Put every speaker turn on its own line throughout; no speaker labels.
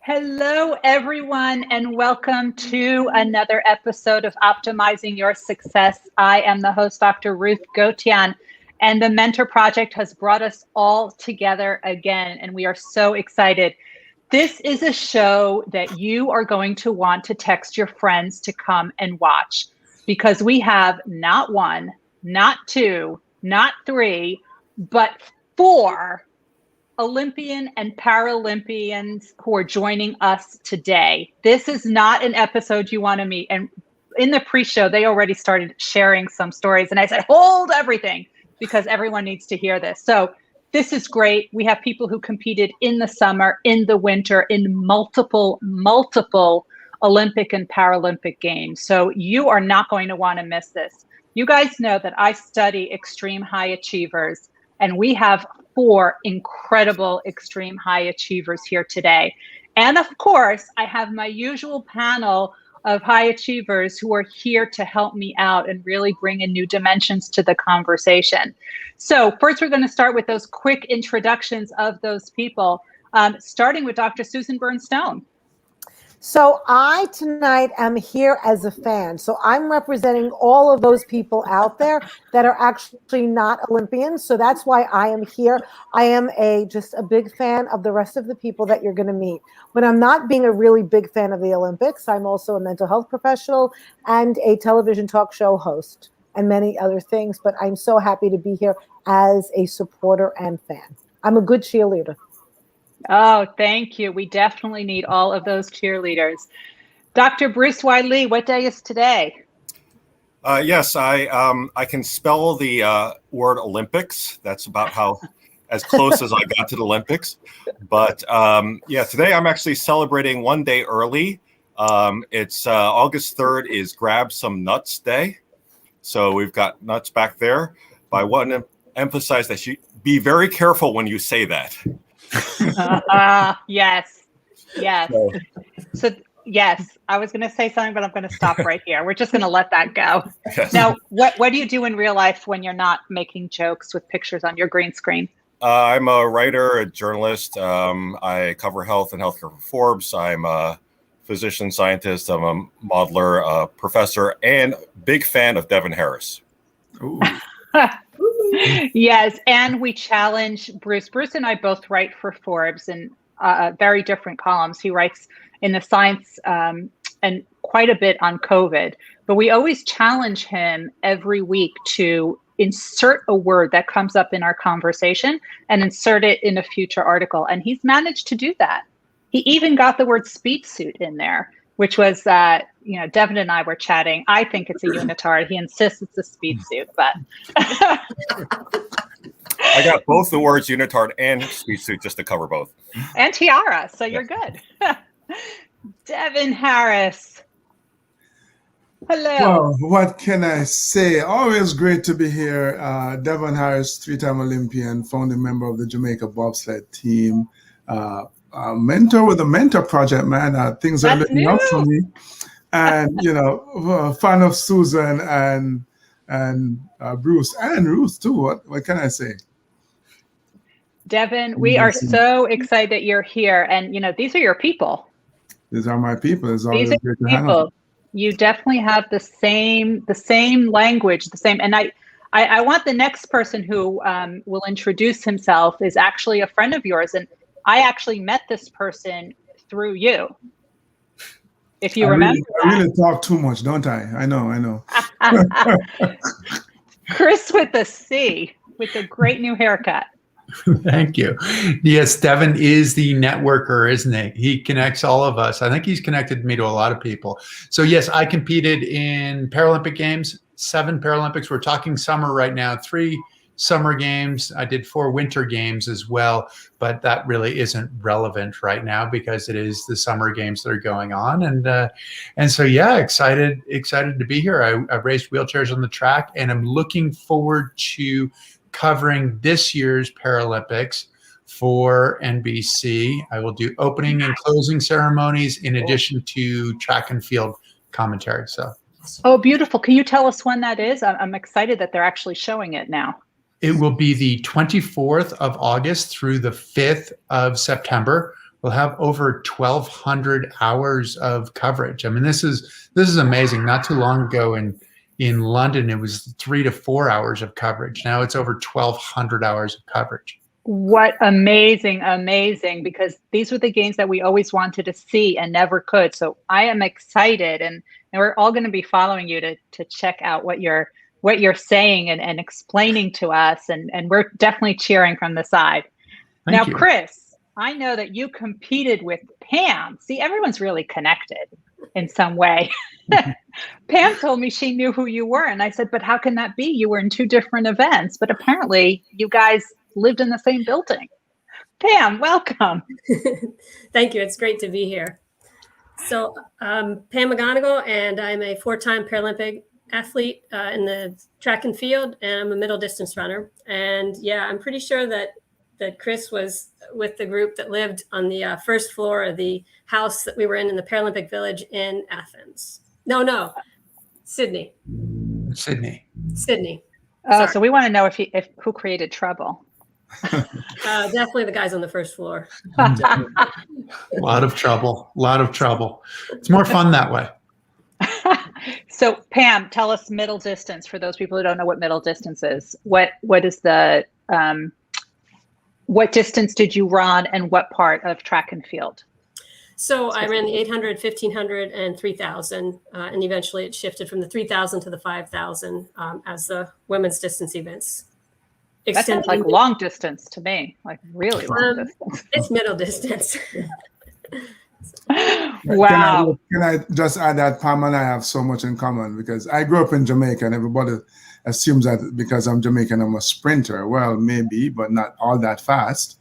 Hello, everyone, and welcome to another episode of Optimizing Your Success. I am the host, Dr. Ruth Gotian, and the Mentor Project has brought us all together again, and we are so excited. This is a show that you are going to want to text your friends to come and watch because we have not one, not two, not three, but four Olympian and Paralympians who are joining us today. This is not an episode you want to meet. And in the pre-show, they already started sharing some stories. And I said, hold everything, because everyone needs to hear this. So this is great. We have people who competed in the summer, in the winter, in multiple Olympic and Paralympic games. So you are not going to want to miss this. You guys know that I study extreme high achievers, and we have four incredible extreme high achievers here today. And of course, I have my usual panel of high achievers who are here to help me out and really bring in new dimensions to the conversation. So first, we're going to start with those quick introductions of those people, starting with Dr. Susan Bernstone.
So I tonight am here as a fan. So I'm representing all of those people out there that are actually not Olympians. So that's why I am here. I am just a big fan of the rest of the people that you're going to meet. But I'm not being a really big fan of the Olympics. I'm also a mental health professional and a television talk show host and many other things. But I'm so happy to be here as a supporter and fan. I'm a good cheerleader.
Oh, thank you. We definitely need all of those cheerleaders. Dr. Bruce Y. Lee, what day is today?
Yes, I can spell the word Olympics. That's about as close as I got to the Olympics. But today I'm actually celebrating one day early. It's August 3rd is Grab Some Nuts Day. So we've got nuts back there. But I want to emphasize that you be very careful when you say that.
Yes. So yes, I was going to say something, but I'm going to stop right here. We're just going to let that go.
Yes.
Now, what do you do in real life when you're not making jokes with pictures on your green screen?
I'm a writer, a journalist. I cover health and healthcare for Forbes. I'm a physician scientist. I'm a modeler, a professor, and big fan of Devin Harris.
Ooh.
Yes, and we challenge Bruce. Bruce and I both write for Forbes in very different columns. He writes in the science and quite a bit on COVID, but we always challenge him every week to insert a word that comes up in our conversation and insert it in a future article. And he's managed to do that. He even got the word speed suit in there, which was, Devin and I were chatting. I think it's a unitard. He insists it's a speed suit, but.
I got both the words unitard and speed suit just to cover both.
And tiara, so you're good. Devin Harris. Hello.
Well, what can I say? Always great to be here. Devin Harris, three-time Olympian, founding member of the Jamaica bobsled team. Mentor with the Mentor Project, man. Things are looking up for me. And, a fan of Susan and Bruce and Ruth too. What can I say?
Devin, we are so excited that you're here. And, these are your people.
These are my people. It's always
these are
great to
people.
hang out.
You definitely have the same language, the same. And I want the next person who will introduce himself is actually a friend of yours. And I actually met this person through you. If you remember.
I really talk too much, don't I? I know.
Chris with a C, with a great new haircut.
Thank you. Yes, Devin is the networker, isn't he? He connects all of us. I think he's connected me to a lot of people. So yes, I competed in Paralympic Games, 7 Paralympics. We're talking summer right now, 3 summer games. I did 4 winter games as well, but that really isn't relevant right now because it is the summer games that are going on. And so, yeah, excited to be here. I've raced wheelchairs on the track and I'm looking forward to covering this year's Paralympics for NBC. I will do opening and closing ceremonies in addition to track and field commentary. So.
Oh, beautiful. Can you tell us when that is? I'm excited that they're actually showing it now.
It will be the 24th of August through the 5th of September. will have over 1,200 hours of coverage. I mean, this is amazing. Not too long ago in London, it was 3 to 4 hours of coverage. Now it's over 1,200 hours of coverage.
What amazing, because these were the games that we always wanted to see and never could. So I am excited, and we're all going to be following you to check out what you're saying and explaining to us. And we're definitely cheering from the side.
Thank
you. Chris, I know that you competed with Pam. See, everyone's really connected in some way. Pam told me she knew who you were. And I said, but how can that be? You were in 2 different events, but apparently you guys lived in the same building. Pam, welcome.
Thank you. It's great to be here. So Pam McGonigal, and I'm a 4-time Paralympic athlete in the track and field, and I'm a middle distance runner. And yeah, I'm pretty sure that Chris was with the group that lived on the first floor of the house that we were in the Paralympic Village in Athens. No, Sydney.
Oh, so we want to know if who created trouble.
Definitely the guys on the first floor.
A lot of trouble. It's more fun that way.
So Pam, tell us middle distance for those people who don't know what middle distance is. What is the what distance did you run, and what part of track and field?
So I ran the 800, 1500, and 3000, and eventually it shifted from the 3000 to the 5000 as the women's distance events.
That sounds like long distance to me, like really long distance.
It's middle distance.
Wow.
Can I just add that Pam and I have so much in common, because I grew up in Jamaica and everybody assumes that because I'm Jamaican, I'm a sprinter. Well, maybe, but not all that fast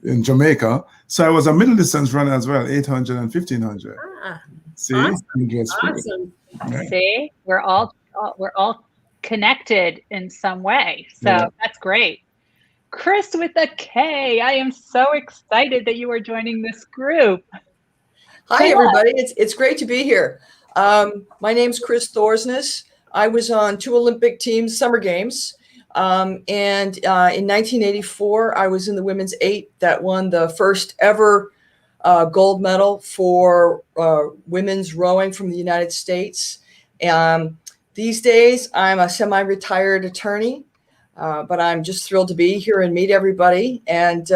in Jamaica. So I was a middle distance runner as well, 800 and 1500. See?
Awesome.
Yeah.
See, we're all connected in some way. So That's great. Chris with a K, I am so excited that you are joining this group.
Hi, everybody. It's great to be here. My name's Chris Thorsness. I was on 2 Olympic teams, Summer Games. And in 1984, I was in the women's 8 that won the first ever gold medal for women's rowing from the United States. These days, I'm a semi-retired attorney, but I'm just thrilled to be here and meet everybody. And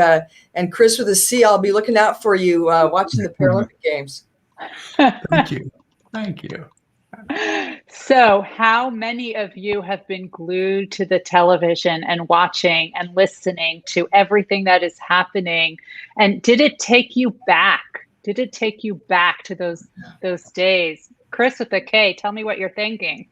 Chris with a C, I'll be looking out for you watching the Paralympic Games.
Thank you.
So how many of you have been glued to the television and watching and listening to everything that is happening? And did it take you back? Did it take you back to those days? Chris with a K, tell me what you're thinking.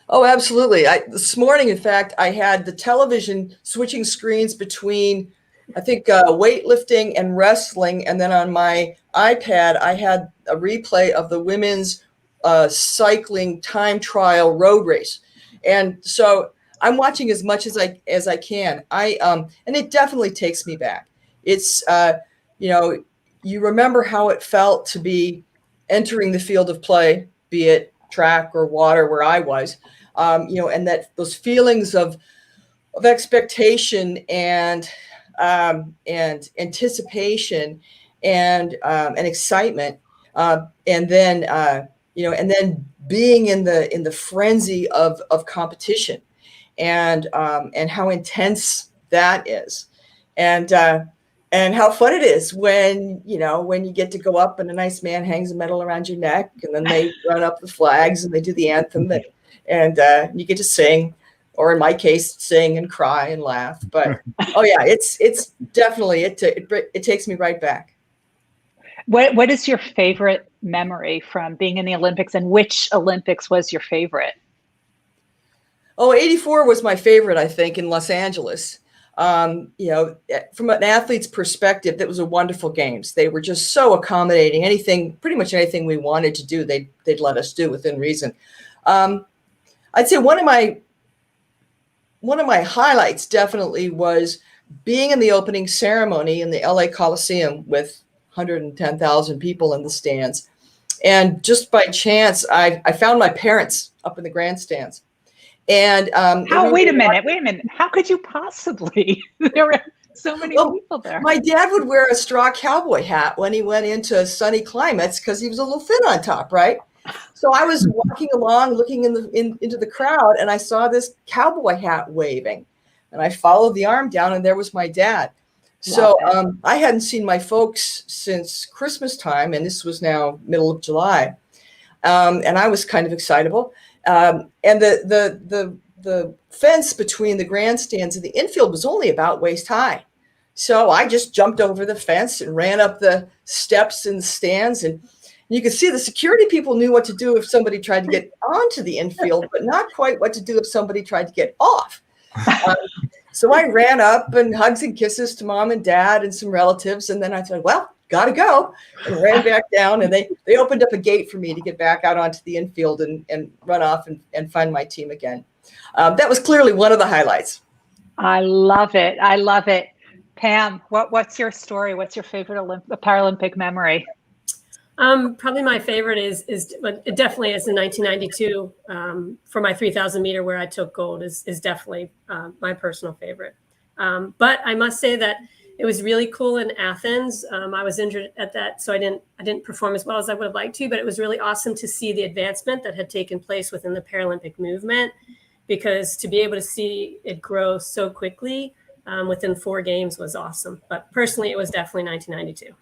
Oh, absolutely. This morning, in fact, I had the television switching screens between, I think, weightlifting and wrestling. And then on my iPad, I had a replay of the women's cycling time trial road race. And so I'm watching as much as I can. And it definitely takes me back. It's, you remember how it felt to be entering the field of play, be it track or water where I was, and that those feelings of expectation and anticipation and excitement, and then being in the frenzy of competition, and how intense that is, and how fun it is when you get to go up and a nice man hangs a medal around your neck, and then they run up the flags and they do the anthem, and you get to sing, or in my case, sing and cry and laugh. But oh yeah, it's definitely it takes me right back.
What is your favorite memory from being in the Olympics, and which Olympics was your favorite?
Oh, 84 was my favorite, I think, in Los Angeles. From an athlete's perspective, that was a wonderful games. They were just so accommodating. Pretty much anything we wanted to do, they'd let us do within reason. I'd say one of my highlights definitely was being in the opening ceremony in the LA Coliseum with 110,000 people in the stands. And just by chance, I found my parents up in the grandstands. And
wait a minute. How could you possibly? So many
Well,
people there.
my dad would wear a straw cowboy hat when he went into sunny climates because he was a little thin on top, right? So I was walking along, looking into the crowd, and I saw this cowboy hat waving, and I followed the arm down, and there was my dad. So I hadn't seen my folks since Christmas time, and this was now middle of July, and I was kind of excitable. And the fence between the grandstands and the infield was only about waist high. So I just jumped over the fence and ran up the steps in the stands. And you could see the security people knew what to do if somebody tried to get onto the infield, but not quite what to do if somebody tried to get off. So I ran up and hugs and kisses to mom and dad and some relatives. And then I said, well, got to go, and ran back down. And they opened up a gate for me to get back out onto the infield and run off and find my team again. That was clearly one of the highlights.
I love it. I love it. Pam, what's your story? What's your favorite Paralympic memory?
Probably my favorite is it definitely is in 1992 for my 3,000 meter where I took gold is definitely my personal favorite. But I must say that it was really cool in Athens. I was injured at that, so I didn't perform as well as I would have liked to, but it was really awesome to see the advancement that had taken place within the Paralympic movement, because to be able to see it grow so quickly within 4 games was awesome. But personally, it was definitely 1992.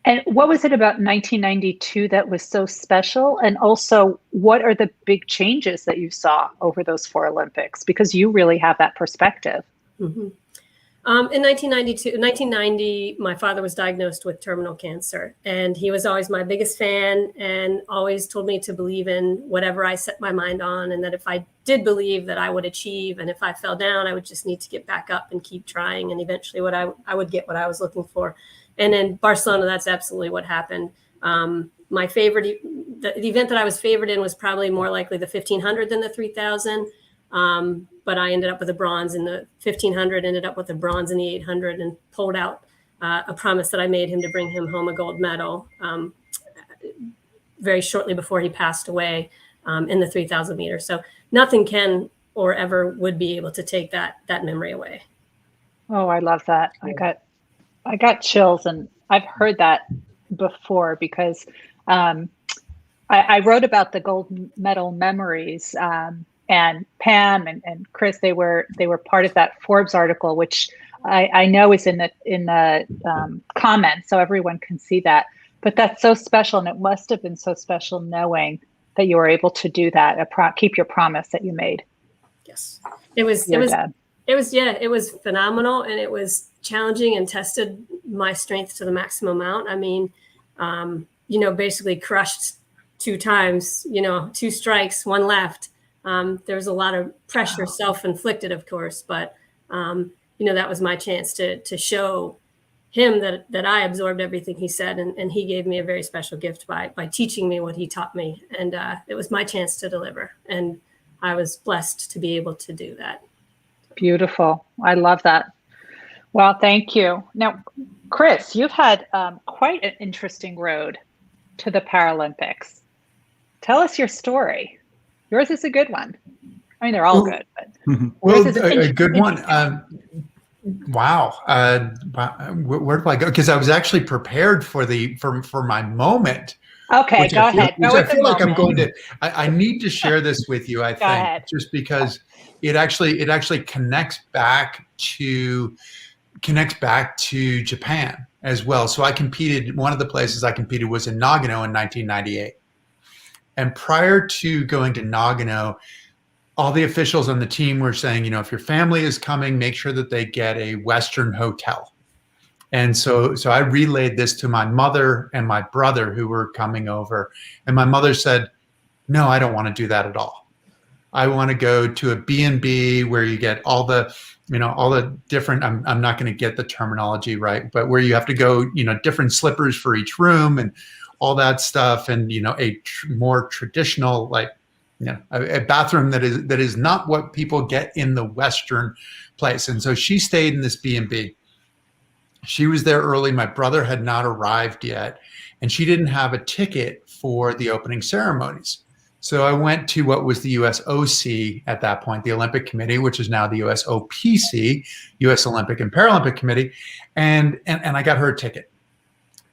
And what was it about 1992 that was so special? And also, what are the big changes that you saw over those 4 Olympics? Because you really have that perspective.
Mm-hmm. In 1990, my father was diagnosed with terminal cancer, and he was always my biggest fan and always told me to believe in whatever I set my mind on, and that if I did believe, that I would achieve, and if I fell down, I would just need to get back up and keep trying, and eventually I would get what I was looking for. And in Barcelona, that's absolutely what happened. My favorite, the event that I was favored in was probably more likely the 1500 than the 3000. But I ended up with a bronze in the 1500, ended up with a bronze in the 800, and pulled out a promise that I made him to bring him home a gold medal very shortly before he passed away in the 3000 meters. So nothing can or ever would be able to take that memory away.
Oh, I love that. I got chills, and I've heard that before because I wrote about the gold medal memories. And Pam and Chris, they were part of that Forbes article, which I know is in the comments, so everyone can see that. But that's so special, and it must have been so special knowing that you were able to do that, keep your promise that you made.
Yes, it was phenomenal, and it was challenging and tested my strength to the maximum amount. I mean, basically crushed 2 times, 2 strikes, 1 left. There was a lot of pressure, self-inflicted, of course, but that was my chance to show him that I absorbed everything he said, and he gave me a very special gift by teaching me what he taught me, and it was my chance to deliver, and I was blessed to be able to do that.
Beautiful. I love that. Well, thank you. Now, Chris, you've had quite an interesting road to the Paralympics. Tell us your story. Yours is a good one. I mean, they're all good, but
well, a good one. Wow. Where do I go? Because I was actually prepared for my moment.
Okay, go ahead.
I feel like I'm going to. I need to share this with you. I think
ahead.
Just because it actually connects back to Japan as well. So I competed. One of the places I competed was in Nagano in 1998. And prior to going to Nagano, all the officials on the team were saying, if your family is coming, make sure that they get a Western hotel. And so I relayed this to my mother and my brother who were coming over. And my mother said, no, I don't want to do that at all. I want to go to a B&B where you get all the different, I'm not going to get the terminology right, but where you have to go, different slippers for each room and all that stuff, and a more traditional, a bathroom that is not what people get in the Western place. And so she stayed in this B&B. She was there early. My brother had not arrived yet, and she didn't have a ticket for the opening ceremonies. So I went to what was the US OC at that point, the Olympic Committee, which is now the US OPC, US Olympic and Paralympic Committee, and I got her a ticket.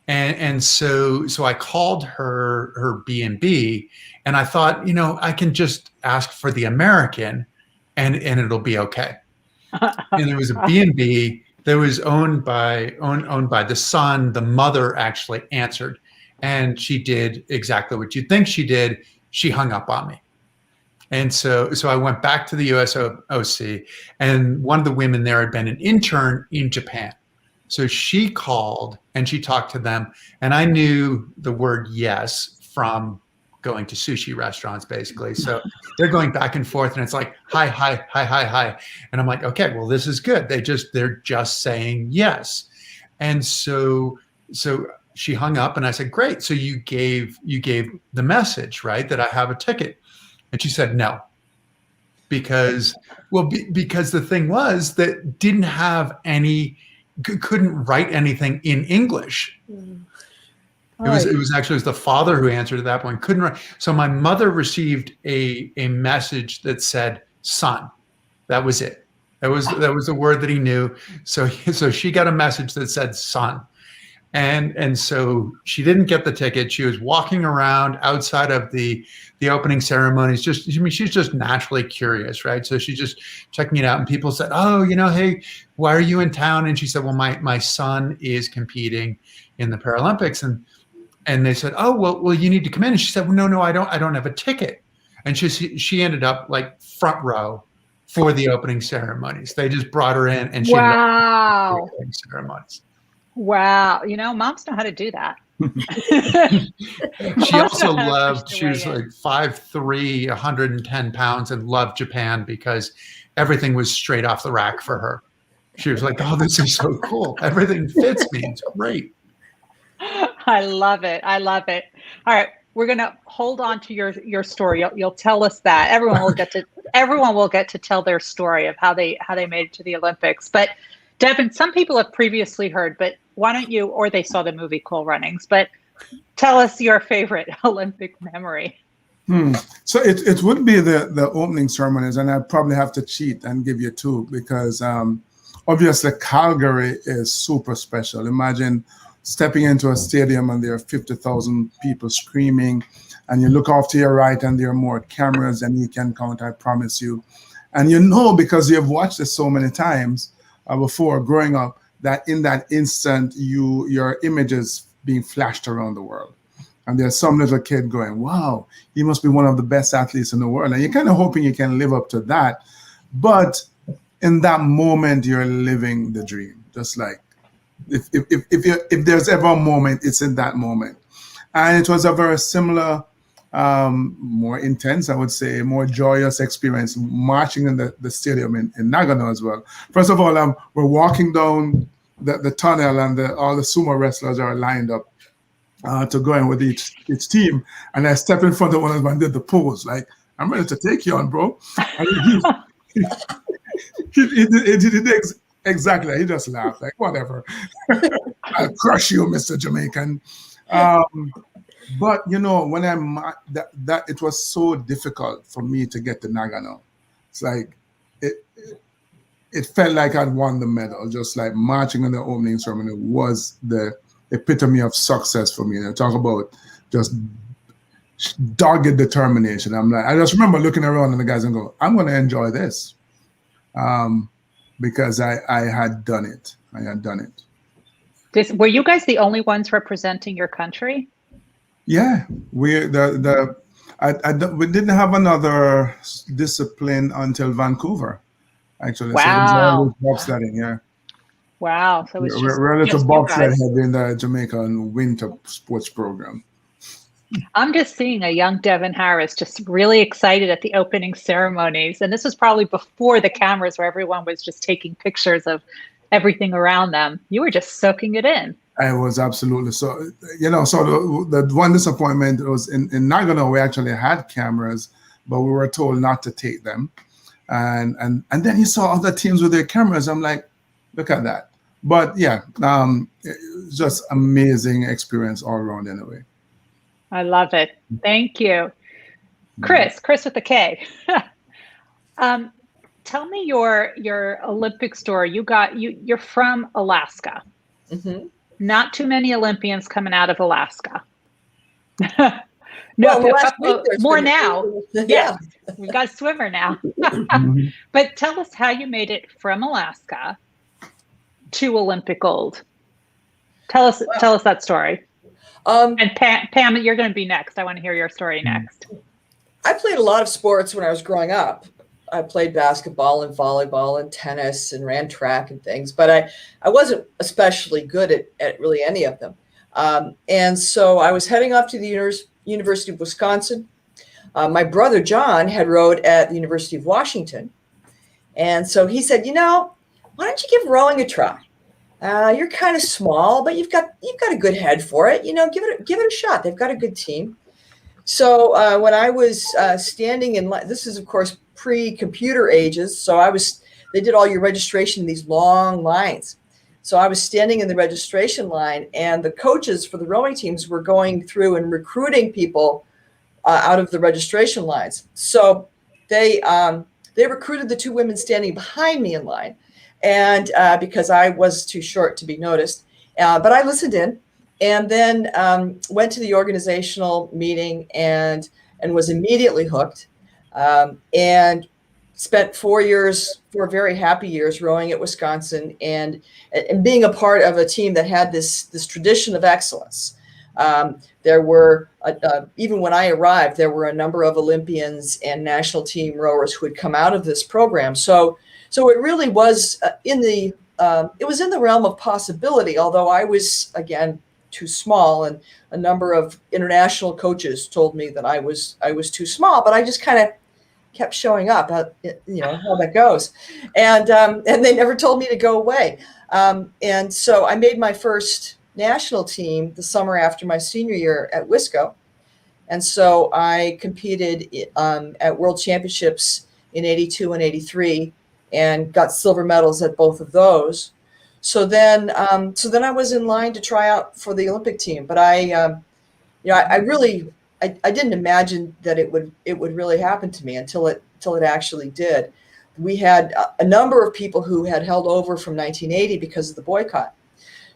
And so I called her B&B, and I thought, I can just ask for the American, and it'll be okay. And there was a B&B that was owned by the son. The mother actually answered, and she did exactly what you'd think she did. She hung up on me. And so I went back to the USOC, and one of the women there had been an intern in Japan. So she called and she talked to them, and I knew the word yes from going to sushi restaurants, basically. So they're going back and forth, and it's like, hi, hi, hi, hi, hi. And I'm like, okay, well, this is good. They're just saying yes. And so she hung up, and I said, great. So you gave the message, right, that I have a ticket. And she said, no, because the thing was that didn't have couldn't write anything in English. It was the father who answered at that point, couldn't write. So my mother received a message that said son. That was it. That was the word that he knew. So she got a message that said son. And so she didn't get the ticket. She was walking around outside of the opening ceremonies. She's just naturally curious, right? So she's just checking it out. And people said, oh, hey, why are you in town? And she said, well, my son is competing in the Paralympics. And they said, oh, well, you need to come in. And she said, well, no, I don't have a ticket. And she ended up like front row for the opening ceremonies. They just brought her in, and she ended up for the opening ceremonies.
Wow. Moms know how to do that.
She also loved, she was like 5'3", 110 pounds, and loved Japan because everything was straight off the rack for her. She was like, oh, this is so cool. Everything fits me. It's great.
I love it. All right. We're going to hold on to your story. You'll tell us that. Everyone will get to tell their story of how they made it to the Olympics. But Devin, some people have previously heard, but why don't you, or they saw the movie Cool Runnings, but tell us your favorite Olympic memory.
So it would be the opening ceremonies, and I'd probably have to cheat and give you two, because obviously Calgary is super special. Imagine stepping into a stadium and there are 50,000 people screaming, and you look off to your right and there are more cameras than you can count, I promise you. And because you've watched it so many times before growing up, that in that instant, your images being flashed around the world. And there's some little kid going, wow, he must be one of the best athletes in the world. And you're kind of hoping you can live up to that. But in that moment, you're living the dream. Just like if there's ever a moment, it's in that moment. And it was a very similar, more intense, I would say, more joyous experience marching in the stadium in Nagano as well. First of all, we're walking down the tunnel, and all the sumo wrestlers are lined up to go in with each team. And I stepped in front of one of them and did the pose, like, I'm ready to take you on, bro. And he did exactly. He just laughed, like, whatever. I'll crush you, Mr. Jamaican. But when it was so difficult for me to get to Nagano. It's like it felt like I'd won the medal. Just like marching in the opening ceremony was the epitome of success for me. And talk about just dogged determination. I just remember looking around and the guys and go, I'm going to enjoy this, because I had done it.
Were you guys the only ones representing your country?
Yeah, we didn't have another discipline until Vancouver, actually.
Wow.
So bobsledding, yeah.
Wow. So
we're a little bobsled head in the Jamaican winter sports program.
I'm just seeing a young Devin Harris just really excited at the opening ceremonies. And this was probably before the cameras, where everyone was just taking pictures of everything around them. You were just soaking it in.
I was absolutely. So, so the one disappointment was in Nagano, we actually had cameras, but we were told not to take them. And then you saw other teams with their cameras. I'm like, look at that. But yeah, it's just amazing experience all around anyway.
I love it. Thank you. Chris with a K. Tell me your Olympic story. You're from Alaska.
Mm-hmm.
Not too many Olympians coming out of Alaska.
Well, the last week there's
more
been-
now.
Yeah.
Yes, we've got a swimmer now. But tell us how you made it from Alaska to Olympic gold. Tell us that story. And Pam, you're going to be next. I want to hear your story next.
I played a lot of sports when I was growing up. I played basketball and volleyball and tennis and ran track and things, but I wasn't especially good at really any of them. And so I was heading off to the University of Wisconsin. My brother John had rowed at the University of Washington. And so he said, why don't you give rowing a try? You're kind of small, but you've got a good head for it. Give it a shot. They've got a good team. So when I was standing in line, this is of course pre-computer ages. So they did all your registration in these long lines. So I was standing in the registration line, and the coaches for the rowing teams were going through and recruiting people out of the registration lines. So they recruited the two women standing behind me in line, and because I was too short to be noticed, but I listened in, and then went to the organizational meeting and was immediately hooked, and spent 4 very happy years rowing at Wisconsin and being a part of a team that had this tradition of excellence. There were, even when I arrived, there were a number of Olympians and national team rowers who had come out of this program. So it really was in the realm of possibility, although I was, again, too small, and a number of international coaches told me that I was too small, but I just kind of kept showing up, how that goes. And they never told me to go away. And so I made my first national team the summer after my senior year at Wisco. And so I competed at World Championships in 82 and 83 and got silver medals at both of those. So then I was in line to try out for the Olympic team, but I didn't imagine that it would really happen to me until it actually did. We had a number of people who had held over from 1980 because of the boycott.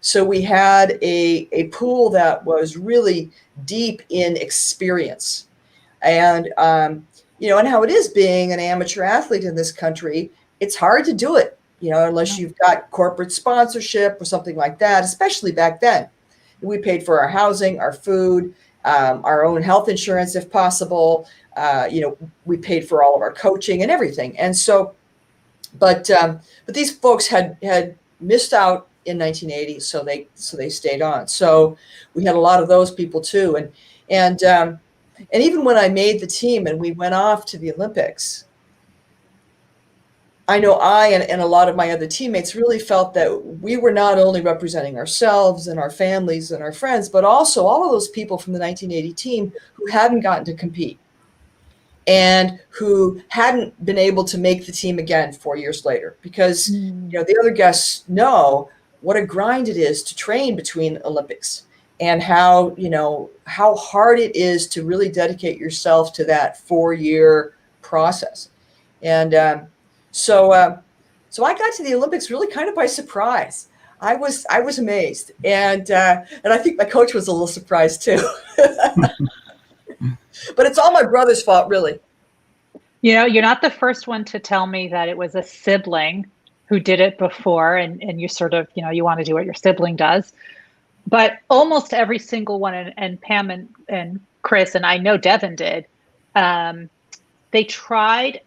So we had a pool that was really deep in experience, and and how it is being an amateur athlete in this country, it's hard to do it, unless you've got corporate sponsorship or something like that, especially back then. We paid for our housing, our food, our own health insurance, if possible. We paid for all of our coaching and everything. And so, but these folks had missed out in 1980, so they stayed on. So we had a lot of those people too. And even when I made the team and we went off to the Olympics, I know I and a lot of my other teammates really felt that we were not only representing ourselves and our families and our friends, but also all of those people from the 1980 team who hadn't gotten to compete and who hadn't been able to make the team again 4 years later. Because the other guests know what a grind it is to train between Olympics, and how hard it is to really dedicate yourself to that 4-year process. And so I got to the Olympics really kind of by surprise. I was amazed, and I think my coach was a little surprised too. But it's all my brother's fault, really.
You're not the first one to tell me that it was a sibling who did it before, and you sort of, you want to do what your sibling does. But almost every single one, and Pam and Chris, and I know Devin did, they tried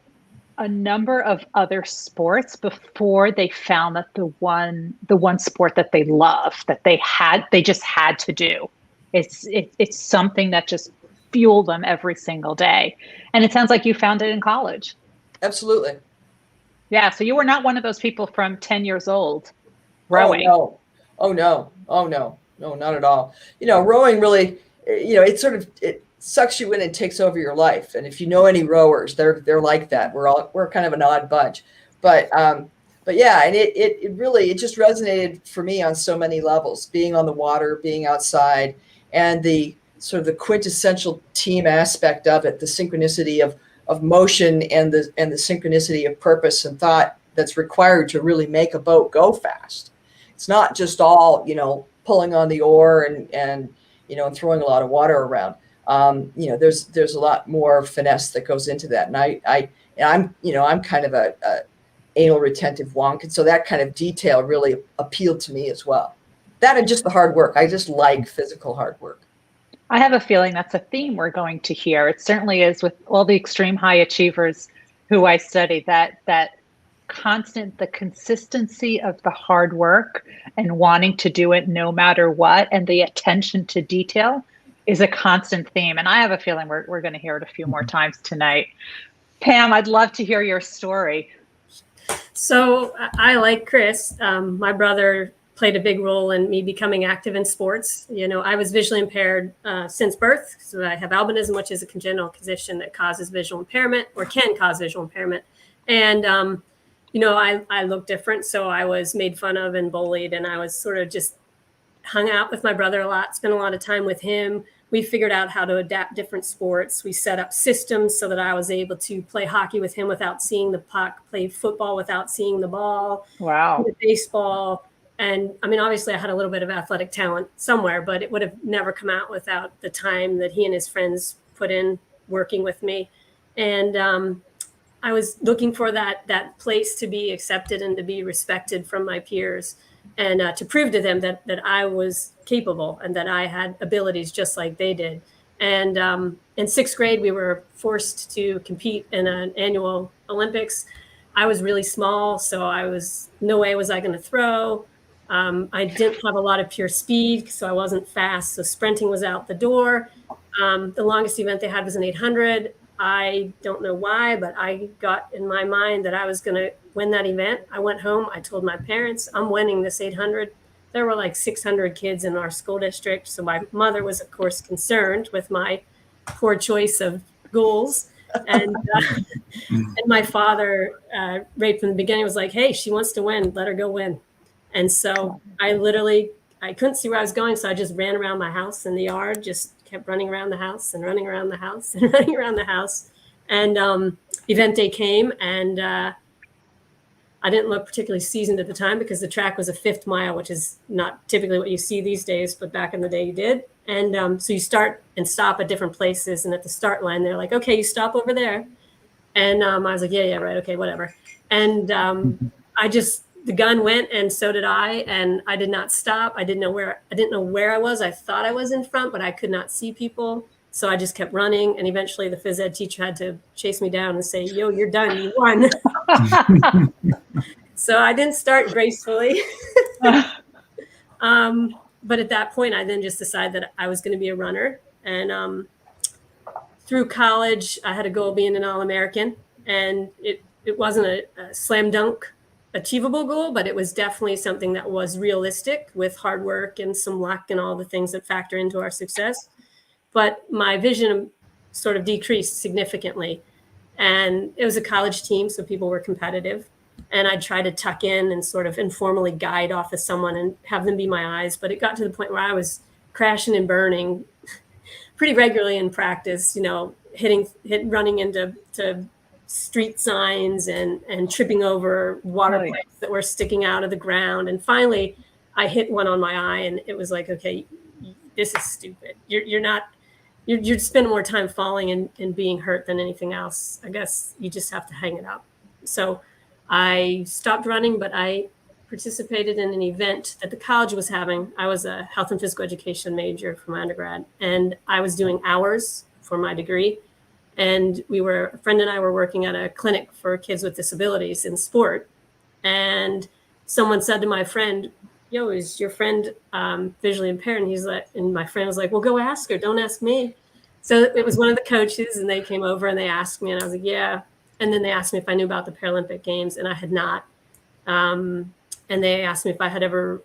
a number of other sports before they found that the one sport that they love, that they just had to do. It's something that just fueled them every single day. And it sounds like you found it in college.
Absolutely.
Yeah. So you were not one of those people from 10 years old rowing.
Oh no, not at all. Rowing really, it sucks you in and takes over your life. And if you know any rowers, they're like that. We're kind of an odd bunch, but yeah, and it just resonated for me on so many levels, being on the water, being outside, and the sort of the quintessential team aspect of it, the synchronicity of motion and the synchronicity of purpose and thought that's required to really make a boat go fast. It's not just all, pulling on the oar and throwing a lot of water around. There's a lot more finesse that goes into that. And I'm kind of a anal retentive wonk. And so that kind of detail really appealed to me as well. That and just the hard work. I just like physical hard work.
I have a feeling that's a theme we're going to hear. It certainly is with all the extreme high achievers who I study, that the consistency of the hard work and wanting to do it no matter what, and the attention to detail is a constant theme. And I have a feeling we're going to hear it a few more times tonight. Pam, I'd love to hear your story.
So I, like Chris, my brother played a big role in me becoming active in sports. I was visually impaired since birth. So I have albinism, which is a congenital condition that causes visual impairment or can cause visual impairment. And, I look different. So I was made fun of and bullied, and I was sort of just hung out with my brother a lot, spent a lot of time with him. We figured out how to adapt different sports. We set up systems so that I was able to play hockey with him without seeing the puck, play football without seeing the ball,
Wow.
Baseball. And I mean, obviously I had a little bit of athletic talent somewhere, but it would have never come out without the time that he and his friends put in working with me. And I was looking for that place to be accepted and to be respected from my peers, and to prove to them that I was capable and that I had abilities just like they did. And in sixth grade, we were forced to compete in an annual Olympics. I was really small, so no way was I going to throw. I didn't have a lot of pure speed, so I wasn't fast. So sprinting was out the door. The longest event they had was an 800. I don't know why, but I got in my mind that I was going to win that event. I went home. I told my parents, I'm winning this 800. There were like 600 kids in our school district. So my mother was, of course, concerned with my poor choice of goals. And my father, right from the beginning, was like, hey, she wants to win. Let her go win. And so I couldn't see where I was going. So I just ran around my house in the yard, just kept running around the house and running around the house and running around the house. And event day came, and I didn't look particularly seasoned at the time because the track was a 5th mile, which is not typically what you see these days, but back in the day you did. And so you start and stop at different places. And at the start line, they're like, okay, you stop over there. And I was like, yeah, right. Okay, whatever. And the gun went, and so did I. And I did not stop. I didn't know where I was. I thought I was in front, but I could not see people. So I just kept running. And eventually the phys ed teacher had to chase me down and say, yo, you're done. You won. So I didn't start gracefully. But at that point, I then just decided that I was going to be a runner. And through college, I had a goal of being an All-American. And it wasn't a slam dunk achievable goal, but it was definitely something that was realistic with hard work and some luck and all the things that factor into our success. But my vision sort of decreased significantly. And it was a college team, so people were competitive. And I'd try to tuck in and sort of informally guide off of someone and have them be my eyes. But it got to the point where I was crashing and burning pretty regularly in practice, running into street signs and tripping over water pipes that were sticking out of the ground. And finally, I hit one on my eye, and it was like, okay, this is stupid. You're spending more time falling and being hurt than anything else. I guess you just have to hang it up. So I stopped running, but I participated in an event that the college was having. I was a health and physical education major for my undergrad, and I was doing hours for my degree. And a friend and I were working at a clinic for kids with disabilities in sport. And someone said to my friend, yo, is your friend visually impaired? And my friend was like, well, go ask her. Don't ask me. So it was one of the coaches, and they came over and they asked me, and I was like, yeah. And then they asked me if I knew about the Paralympic Games, and I had not. And they asked me if I had ever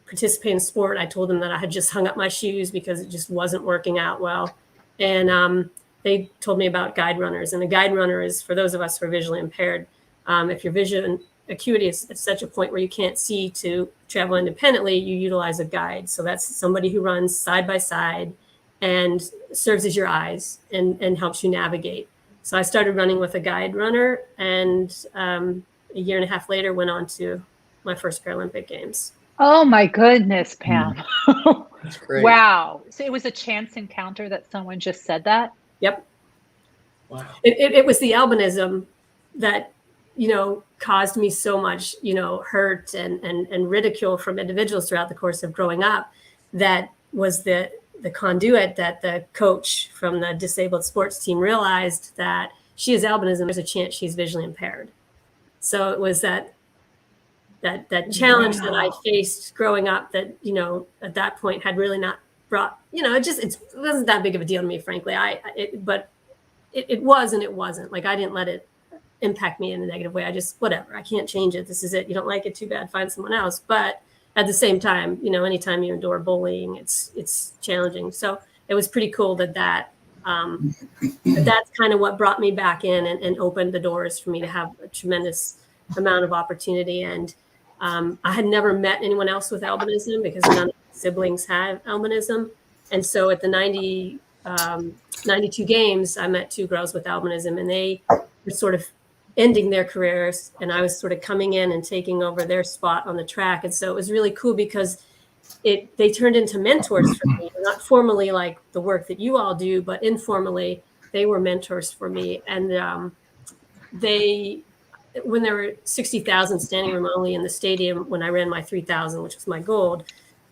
participated in sport. I told them that I had just hung up my shoes because it just wasn't working out well. And they told me about guide runners. And a guide runner is, for those of us who are visually impaired, if your vision acuity is at such a point where you can't see to travel independently, you utilize a guide. So that's somebody who runs side by side and serves as your eyes and helps you navigate. So I started running with a guide runner, and a year and a half later went on to my first Paralympic Games.
Oh my goodness, Pam.
That's great.
Wow. So it was a chance encounter that someone just said that?
Yep.
Wow.
It was the albinism that, caused me so much, hurt and ridicule from individuals throughout the course of growing up. That was the conduit that the coach from the disabled sports team realized that she has albinism. There's a chance she's visually impaired. So it was that challenge that I faced growing up that, at that point had really not brought, it wasn't that big of a deal to me, frankly. But it was, and it wasn't. Like, I didn't let it impact me in a negative way. I just, whatever, I can't change it. This is it. You don't like it, too bad, find someone else. But at the same time, anytime you endure bullying, it's challenging. So it was pretty cool that's kind of what brought me back in and opened the doors for me to have a tremendous amount of opportunity. And I had never met anyone else with albinism because none of my siblings had albinism. And so at the 92 games, I met two girls with albinism, and they were sort of ending their careers, and I was sort of coming in and taking over their spot on the track. And so it was really cool because they turned into mentors for me, not formally like the work that you all do, but informally, they were mentors for me. And when there were 60,000 standing room only in the stadium, when I ran my 3,000, which was my gold,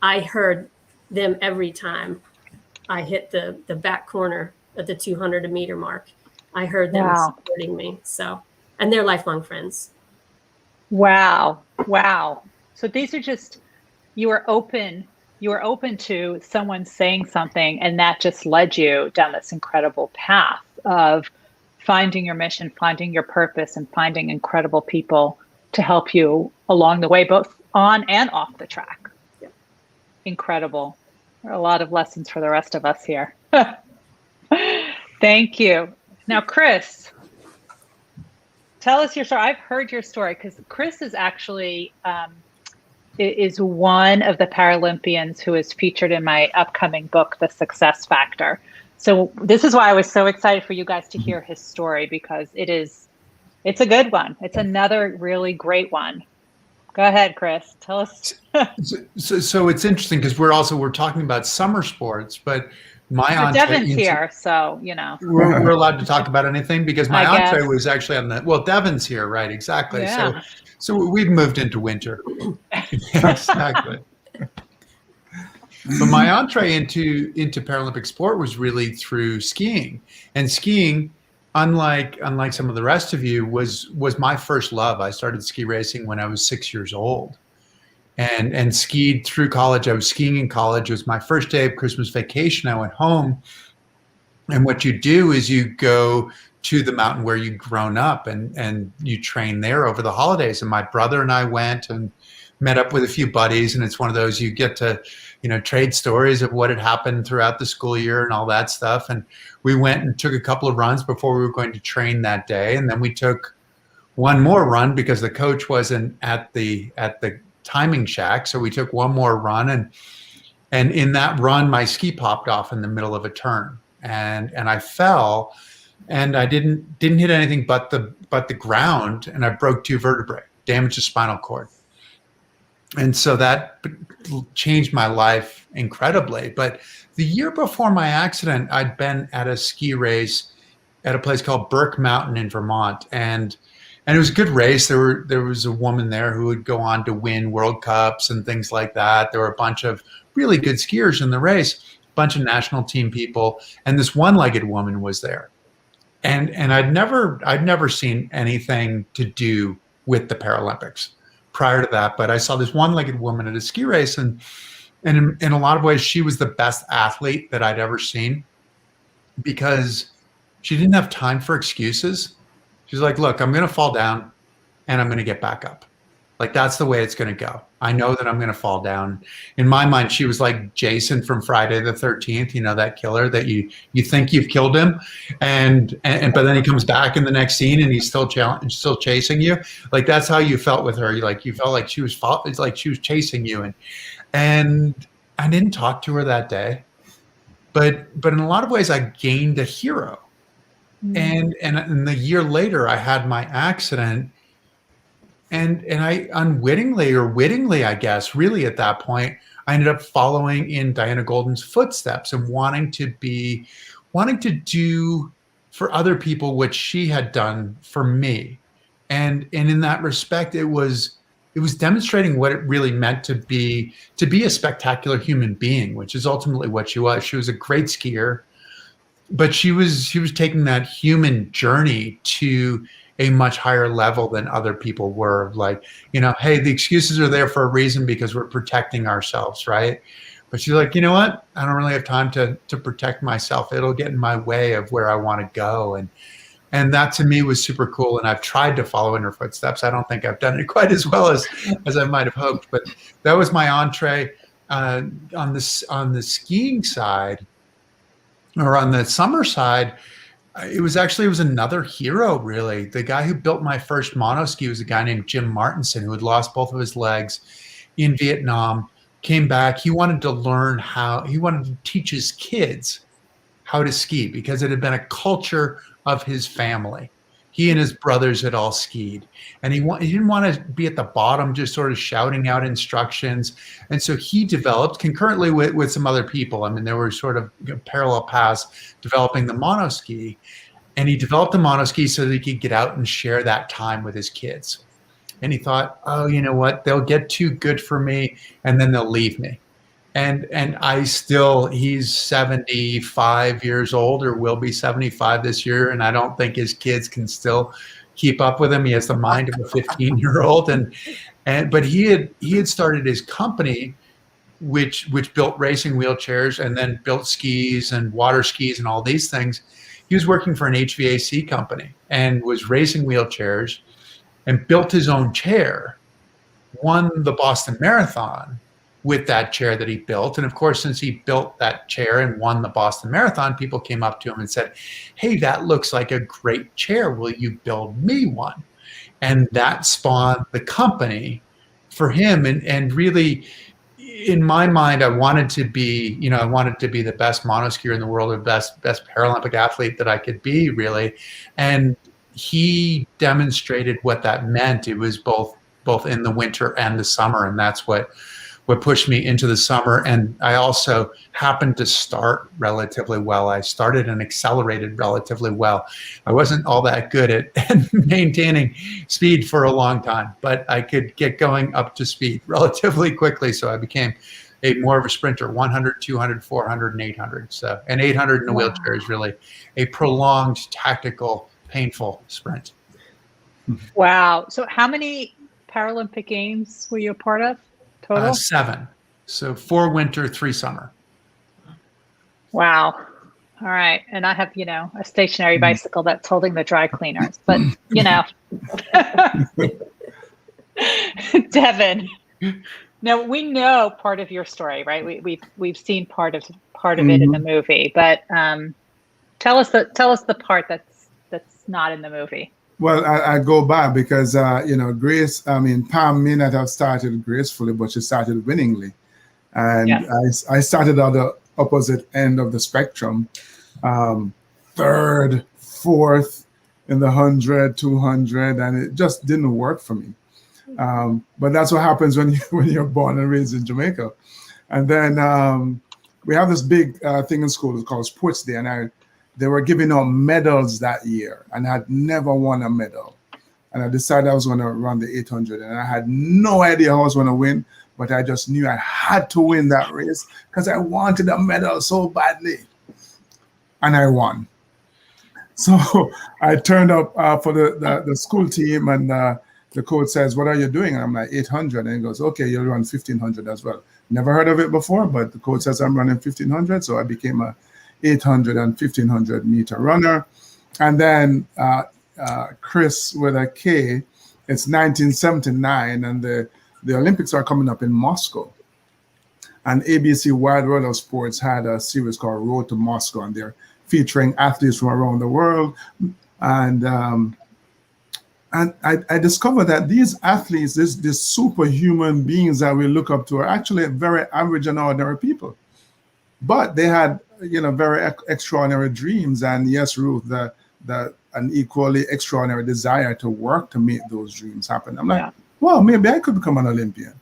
I heard them every time I hit the back corner at the 200 meter mark. I heard them supporting me. So, and they're lifelong friends.
Wow. So these are just, you were open to someone saying something, and that just led you down this incredible path of finding your mission, finding your purpose, and finding incredible people to help you along the way, both on and off the track.
Yeah.
Incredible. There are a lot of lessons for the rest of us here. Thank you. Now, Chris, tell us your story. I've heard your story because Chris is actually is one of the Paralympians who is featured in my upcoming book, The Success Factor. So this is why I was so excited for you guys to hear his story, because it's a good one. It's another really great one. Go ahead, Chris. Tell us.
So it's interesting because we're talking about summer sports, but my entree.
Devin's here, so
we're allowed to talk about anything because my entree was actually on Devin's here, right? Exactly.
Yeah.
So we've moved into winter. Exactly. But my entree into Paralympic sport was really through skiing, and skiing, unlike some of the rest of you, was my first love. I started ski racing when I was 6 years old, and skied through college. I was skiing in college. It was my first day of Christmas vacation. I went home, and what you do is you go to the mountain where you've grown up, and you train there over the holidays. And my brother and I went and met up with a few buddies, and it's one of those you get to trade stories of what had happened throughout the school year and all that stuff. And we went and took a couple of runs before we were going to train that day. And then we took one more run because the coach wasn't at the timing shack. So we took one more run, and in that run, my ski popped off in the middle of a turn, and I fell, and I didn't hit anything but the ground, and I broke 2 vertebrae, damaged the spinal cord. And so that changed my life incredibly. But the year before my accident, I'd been at a ski race at a place called Burke Mountain in Vermont. And it was a good race. There was a woman there who would go on to win World Cups and things like that. There were a bunch of really good skiers in the race, a bunch of national team people. And this one-legged woman was there. And I'd never seen anything to do with the Paralympics prior to that, but I saw this one-legged woman at a ski race, and in a lot of ways, she was the best athlete that I'd ever seen because she didn't have time for excuses. She's like, look, I'm going to fall down and I'm going to get back up. Like, that's the way it's going to go. I know that I'm going to fall down. In my mind, she was like Jason from Friday the 13th, that killer that you think you've killed him. And but then he comes back in the next scene and he's still chasing you. Like, that's how you felt with her. You felt like she was chasing you. And I didn't talk to her that day. but in a lot of ways, I gained a hero. And the year later, I had my accident, and I unwittingly or wittingly, I guess, really at that point, I ended up following in Diana Golden's footsteps and wanting to do for other people what she had done for me. And in that respect, it was demonstrating what it really meant to be a spectacular human being, which is ultimately what she was. She was a great skier, but she was taking that human journey to a much higher level than other people were. Like, hey, the excuses are there for a reason because we're protecting ourselves, right? But she's like, you know what? I don't really have time to protect myself. It'll get in my way of where I want to go. And that to me was super cool. And I've tried to follow in her footsteps. I don't think I've done it quite as well as I might have hoped, but that was my entree on the skiing side, or on the summer side. It was another hero, really. The guy who built my first monoski was a guy named Jim Martinson, who had lost both of his legs in Vietnam, came back. He wanted to teach his kids how to ski because it had been a culture of his family. He and his brothers had all skied, and he didn't want to be at the bottom just sort of shouting out instructions. And so he developed concurrently with some other people. I mean, there were sort of parallel paths developing the monoski, and he developed the monoski so that he could get out and share that time with his kids. And he thought, oh, you know what? They'll get too good for me, and then they'll leave me. And he's 75 years old, or will be 75 this year. And I don't think his kids can still keep up with him. He has the mind of a 15-year-old. But he had started his company, which built racing wheelchairs and then built skis and water skis and all these things. He was working for an HVAC company and was racing wheelchairs and built his own chair, won the Boston Marathon with that chair that he built. And of course, since he built that chair and won the Boston Marathon, people came up to him and said, hey, that looks like a great chair. Will you build me one? And that spawned the company for him. And really, in my mind, I wanted to be the best monoskier in the world, or best Paralympic athlete that I could be, really. And he demonstrated what that meant. It was both in the winter and the summer. And that's what pushed me into the summer. And I also happened to start relatively well. I started and accelerated relatively well. I wasn't all that good at maintaining speed for a long time, but I could get going up to speed relatively quickly. So I became more of a sprinter, 100, 200, 400, and 800. So, and 800 in a wheelchair is really a prolonged, tactical, painful sprint.
Wow. So how many Paralympic Games were you a part of? Total?
7. So 4 winter, 3 summer.
Wow. All right. And I have, a stationary bicycle that's holding the dry cleaners, but Devin, now we know part of your story, right? We've seen part of it in the movie, but tell us the part that's not in the movie.
Well, I go back because, Grace, Pam may not have started gracefully, but she started winningly. And yes. I started at the opposite end of the spectrum, 3rd, 4th in the 100, 200, and it just didn't work for me. But that's what happens when you're born and raised in Jamaica. And then we have this big thing in school called Sports Day, and they were giving out medals that year, and I had never won a medal. And I decided I was going to run the 800, and I had no idea how I was going to win, but I just knew I had to win that race because I wanted a medal so badly. And I won. So I turned up for the school team, and the coach says, what are you doing? And I'm like, 800. And he goes, okay, you'll run 1500 as well. Never heard of it before, but the coach says I'm running 1500. So I became a 800 and 1500 meter runner. And then Chris with a K, it's 1979, and the Olympics are coming up in Moscow. And ABC Wide World of Sports had a series called Road to Moscow, and they're featuring athletes from around the world. And I discovered that these athletes, these superhuman beings that we look up to, are actually very average and ordinary people. But they had very extraordinary dreams. And yes, Ruth, an equally extraordinary desire to work to make those dreams happen. I'm like, well, maybe I could become an Olympian.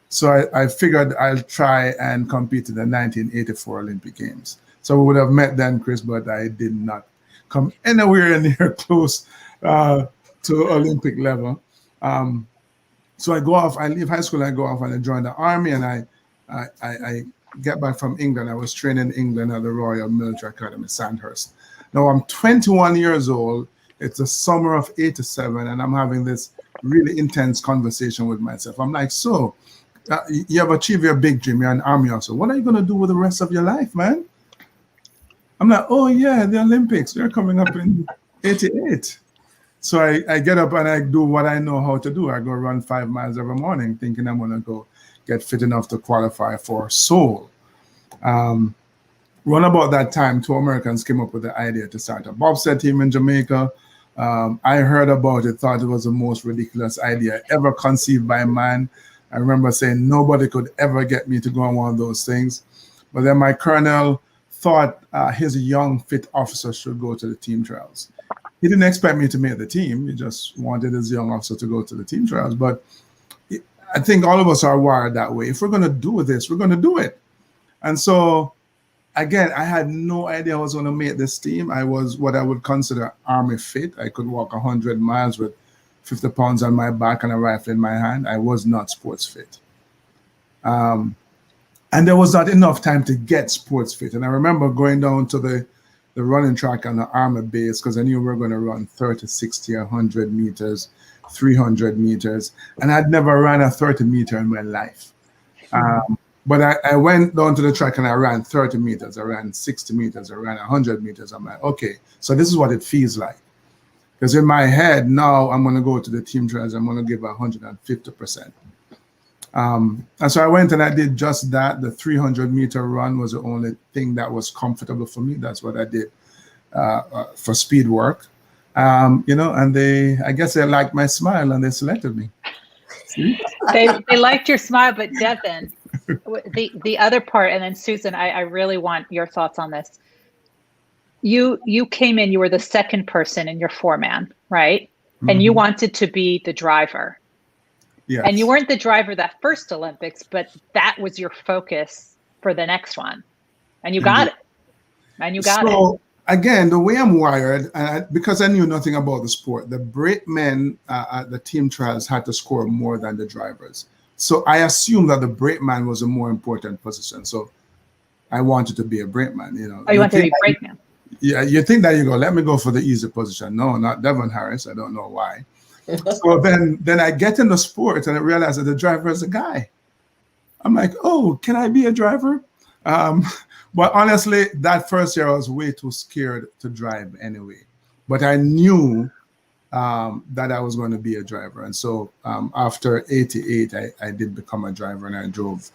So I figured I'll try and compete in the 1984 Olympic Games. So we would have met then, Chris, but I did not come anywhere near close to Olympic level. So I go off, I leave high school, I go off and I join the army, and I get back from England. I was trained in England at the Royal Military Academy, Sandhurst. Now I'm 21 years old. It's the summer of '87, and I'm having this really intense conversation with myself. I'm like, so you have achieved your big dream. You're an army officer. What are you going to do with the rest of your life, man? I'm like, oh yeah, the Olympics. They're coming up in '88. So I get up and I do what I know how to do. I go run 5 miles every morning, thinking I'm going to go get fit enough to qualify for Seoul. Run about that time, 2 Americans came up with the idea to start a bobsled team in Jamaica. I heard about it, thought it was the most ridiculous idea ever conceived by man. I remember saying nobody could ever get me to go on one of those things. But then my colonel thought his young, fit officer should go to the team trials. He didn't expect me to make the team. He just wanted his young officer to go to the team trials. But I think all of us are wired that way. If we're going to do this, we're going to do it. And so, again, I had no idea I was going to make this team. I was what I would consider army fit. I could walk 100 miles with 50 pounds on my back and a rifle in my hand. I was not sports fit. And there was not enough time to get sports fit. And I remember going down to the running track on the army base because I knew we were going to run 30, 60, 100 meters, 300 meters. And I'd never ran a 30 meter in my life. But I went down to the track and I ran 30 meters, I ran 60 meters, I ran 100 meters. I'm like, okay, so this is what it feels like. Because in my head, now I'm going to go to the team trials, I'm going to give 150%. And so I went and I did just that. The 300-meter run was the only thing that was comfortable for me. That's what I did for speed work. And I guess they liked my smile and they selected me.
They liked your smile, but Devin, the other part, and then Susan, I really want your thoughts on this. You came in, you were the second person in your 4-man, right? Mm-hmm. And you wanted to be the driver.
Yes.
And you weren't the driver that first Olympics, but that was your focus for the next one. And you got it. And you got it.
Again, the way I'm wired, because I knew nothing about the sport, the brakemen at the team trials had to score more than the drivers. So I assumed that the brakeman was a more important position. So I wanted to be a brakeman.
Oh, you wanted to be a brakeman?
Yeah, you think that you go, let me go for the easy position. No, not Devon Harris. I don't know why. So then I get in the sport and I realize that the driver is a guy. I'm like, oh, can I be a driver? But honestly, that first year I was way too scared to drive anyway. But I knew that I was going to be a driver. And so after '88, I did become a driver and I drove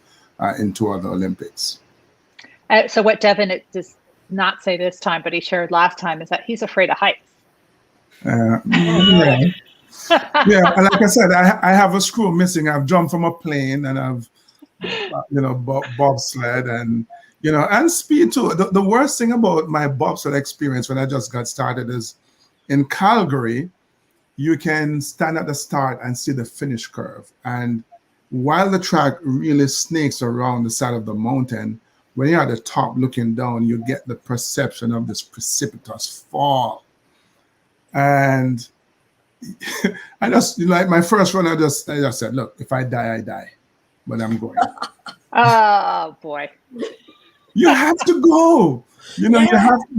in 2 other Olympics.
So what Devin does not say this time, but he shared last time, is that he's afraid of heights.
Yeah. Yeah, and like I said, I have a screw missing. I've jumped from a plane and I've, bobsled and speed too. The worst thing about my bobsled experience when I just got started is in Calgary, you can stand at the start and see the finish curve. And while the track really snakes around the side of the mountain, when you're at the top looking down, you get the perception of this precipitous fall. And I just, like my first run, I just said, look, if I die, I die, but I'm going.
Oh boy.
You have to go. You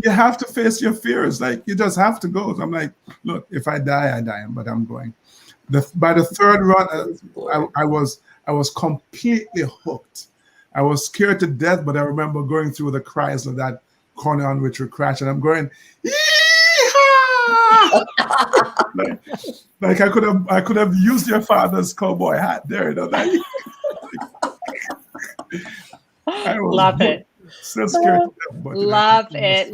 have to face your fears. Like you just have to go. So I'm like, look, if I die, I die, but I'm going. By the third run, I was completely hooked. I was scared to death, but I remember going through the cries of that corner on which we crashed, and I'm going, like I could have used your father's cowboy hat there. I
love it.
So scared to death, but
love it.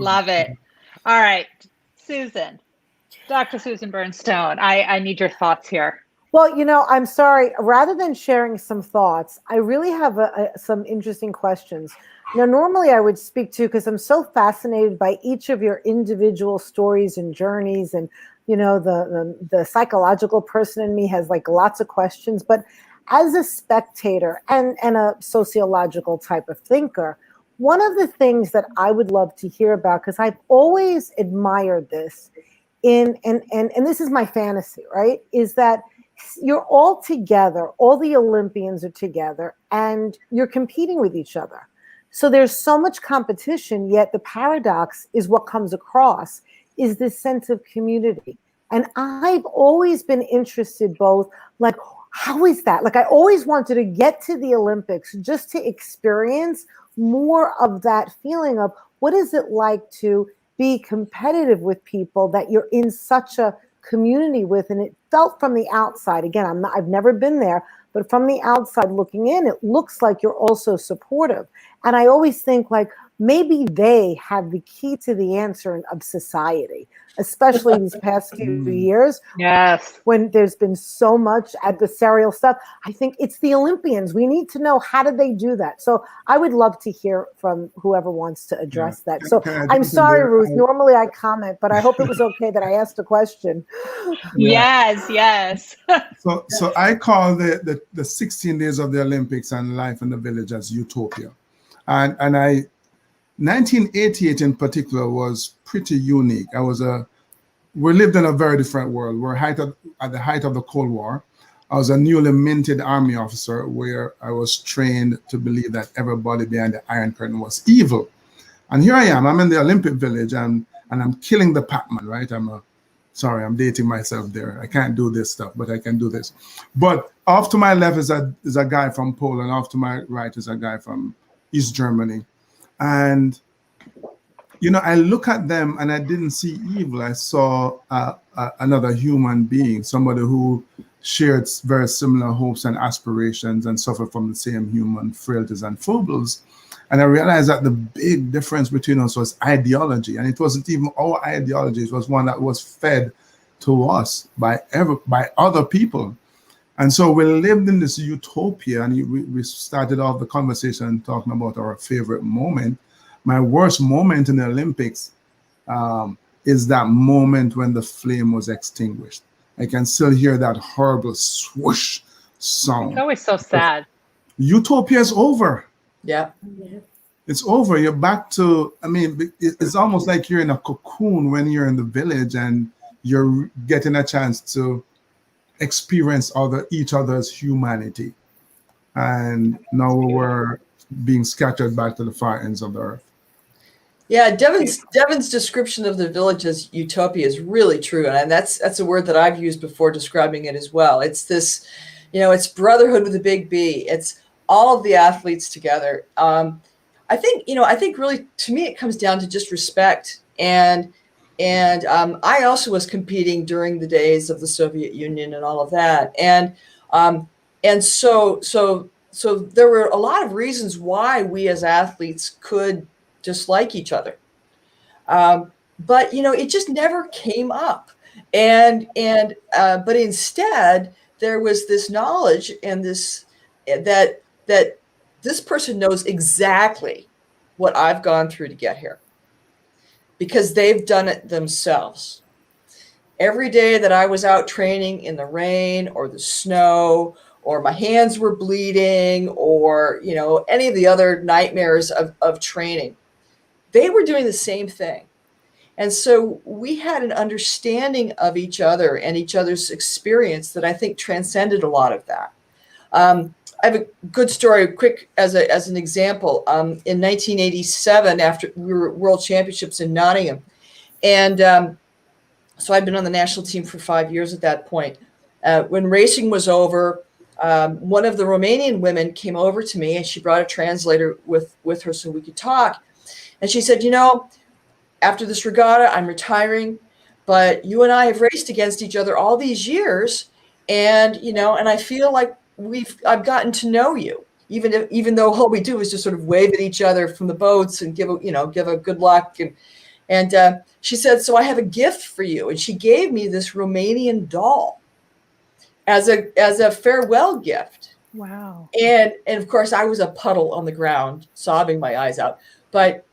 All right, Susan, Dr. Susan Bernstone, I need your thoughts here.
Well, I'm sorry. Rather than sharing some thoughts, I really have some interesting questions. Now, normally I would speak to, because I'm so fascinated by each of your individual stories and journeys, and the psychological person in me has like lots of questions. But as a spectator and a sociological type of thinker, one of the things that I would love to hear about, because I've always admired this, and this is my fantasy, right? Is that you're all together, all the Olympians are together, and you're competing with each other. So there's so much competition, yet the paradox is what comes across is this sense of community. And I've always been interested both, like, how is that? Like, I always wanted to get to the Olympics just to experience more of that feeling of what is it like to be competitive with people that you're in such a community with. And it felt from the outside, again, I've never been there, but from the outside looking in, it looks like you're also supportive. And I always think, like, maybe they have the key to the answer of society, especially these past few years.
Yes.
When there's been so much adversarial stuff. I think it's the Olympians. We need to know, how did they do that? So I would love to hear from whoever wants to address that. So I'm sorry, Ruth. Normally I comment, but I hope it was okay that I asked a question.
Yes.
So I call the 16 days of the Olympics and life in the village as utopia. And 1988 in particular was pretty unique. We lived in a very different world. We're at the height of the Cold War. I was a newly minted army officer where I was trained to believe that everybody behind the Iron Curtain was evil. And here I am, I'm in the Olympic Village and I'm killing the Pac-Man, right? I'm dating myself there. I can't do this stuff, but I can do this. But off to my left is a guy from Poland. Off to my right is a guy from East Germany. And, I look at them and I didn't see evil. I saw another human being, somebody who shared very similar hopes and aspirations and suffered from the same human frailties and foibles. And I realized that the big difference between us was ideology. And it wasn't even our ideology. It was one that was fed to us by other people. And so we lived in this utopia, and we started off the conversation talking about our favorite moment. My worst moment in the Olympics is that moment when the flame was extinguished. I can still hear that horrible swoosh sound.
It's always so sad.
Utopia is over.
Yeah.
It's over. You're back to, it's almost like you're in a cocoon when you're in the village and you're getting a chance to experience each other's humanity. And now we're being scattered back to the far ends of the earth.
Yeah, Devin's description of the village as utopia is really true, and that's a word that I've used before describing it as well. It's this, it's brotherhood with a big B. It's all of the athletes together. I think really, to me, it comes down to just respect. And I also was competing during the days of the Soviet Union and all of that, and so there were a lot of reasons why we as athletes could dislike each other, but it just never came up, but instead there was this knowledge and that this person knows exactly what I've gone through to get here because they've done it themselves. Every day that I was out training in the rain or the snow, or my hands were bleeding, or any of the other nightmares of training, they were doing the same thing. And so we had an understanding of each other and each other's experience that I think transcended a lot of that. I have a good story, quick as an example. In 1987, after we were World Championships in Nottingham, and so I'd been on the national team for 5 years at that point. When racing was over, one of the Romanian women came over to me, and she brought a translator with her so we could talk. And she said, after this regatta, I'm retiring, but you and I have raced against each other all these years, and and I feel like I've gotten to know you, even though all we do is just sort of wave at each other from the boats and give a good luck. And she said, so I have a gift for you, and she gave me this Romanian doll as a farewell gift.
Wow.
And of course I was a puddle on the ground, sobbing my eyes out. But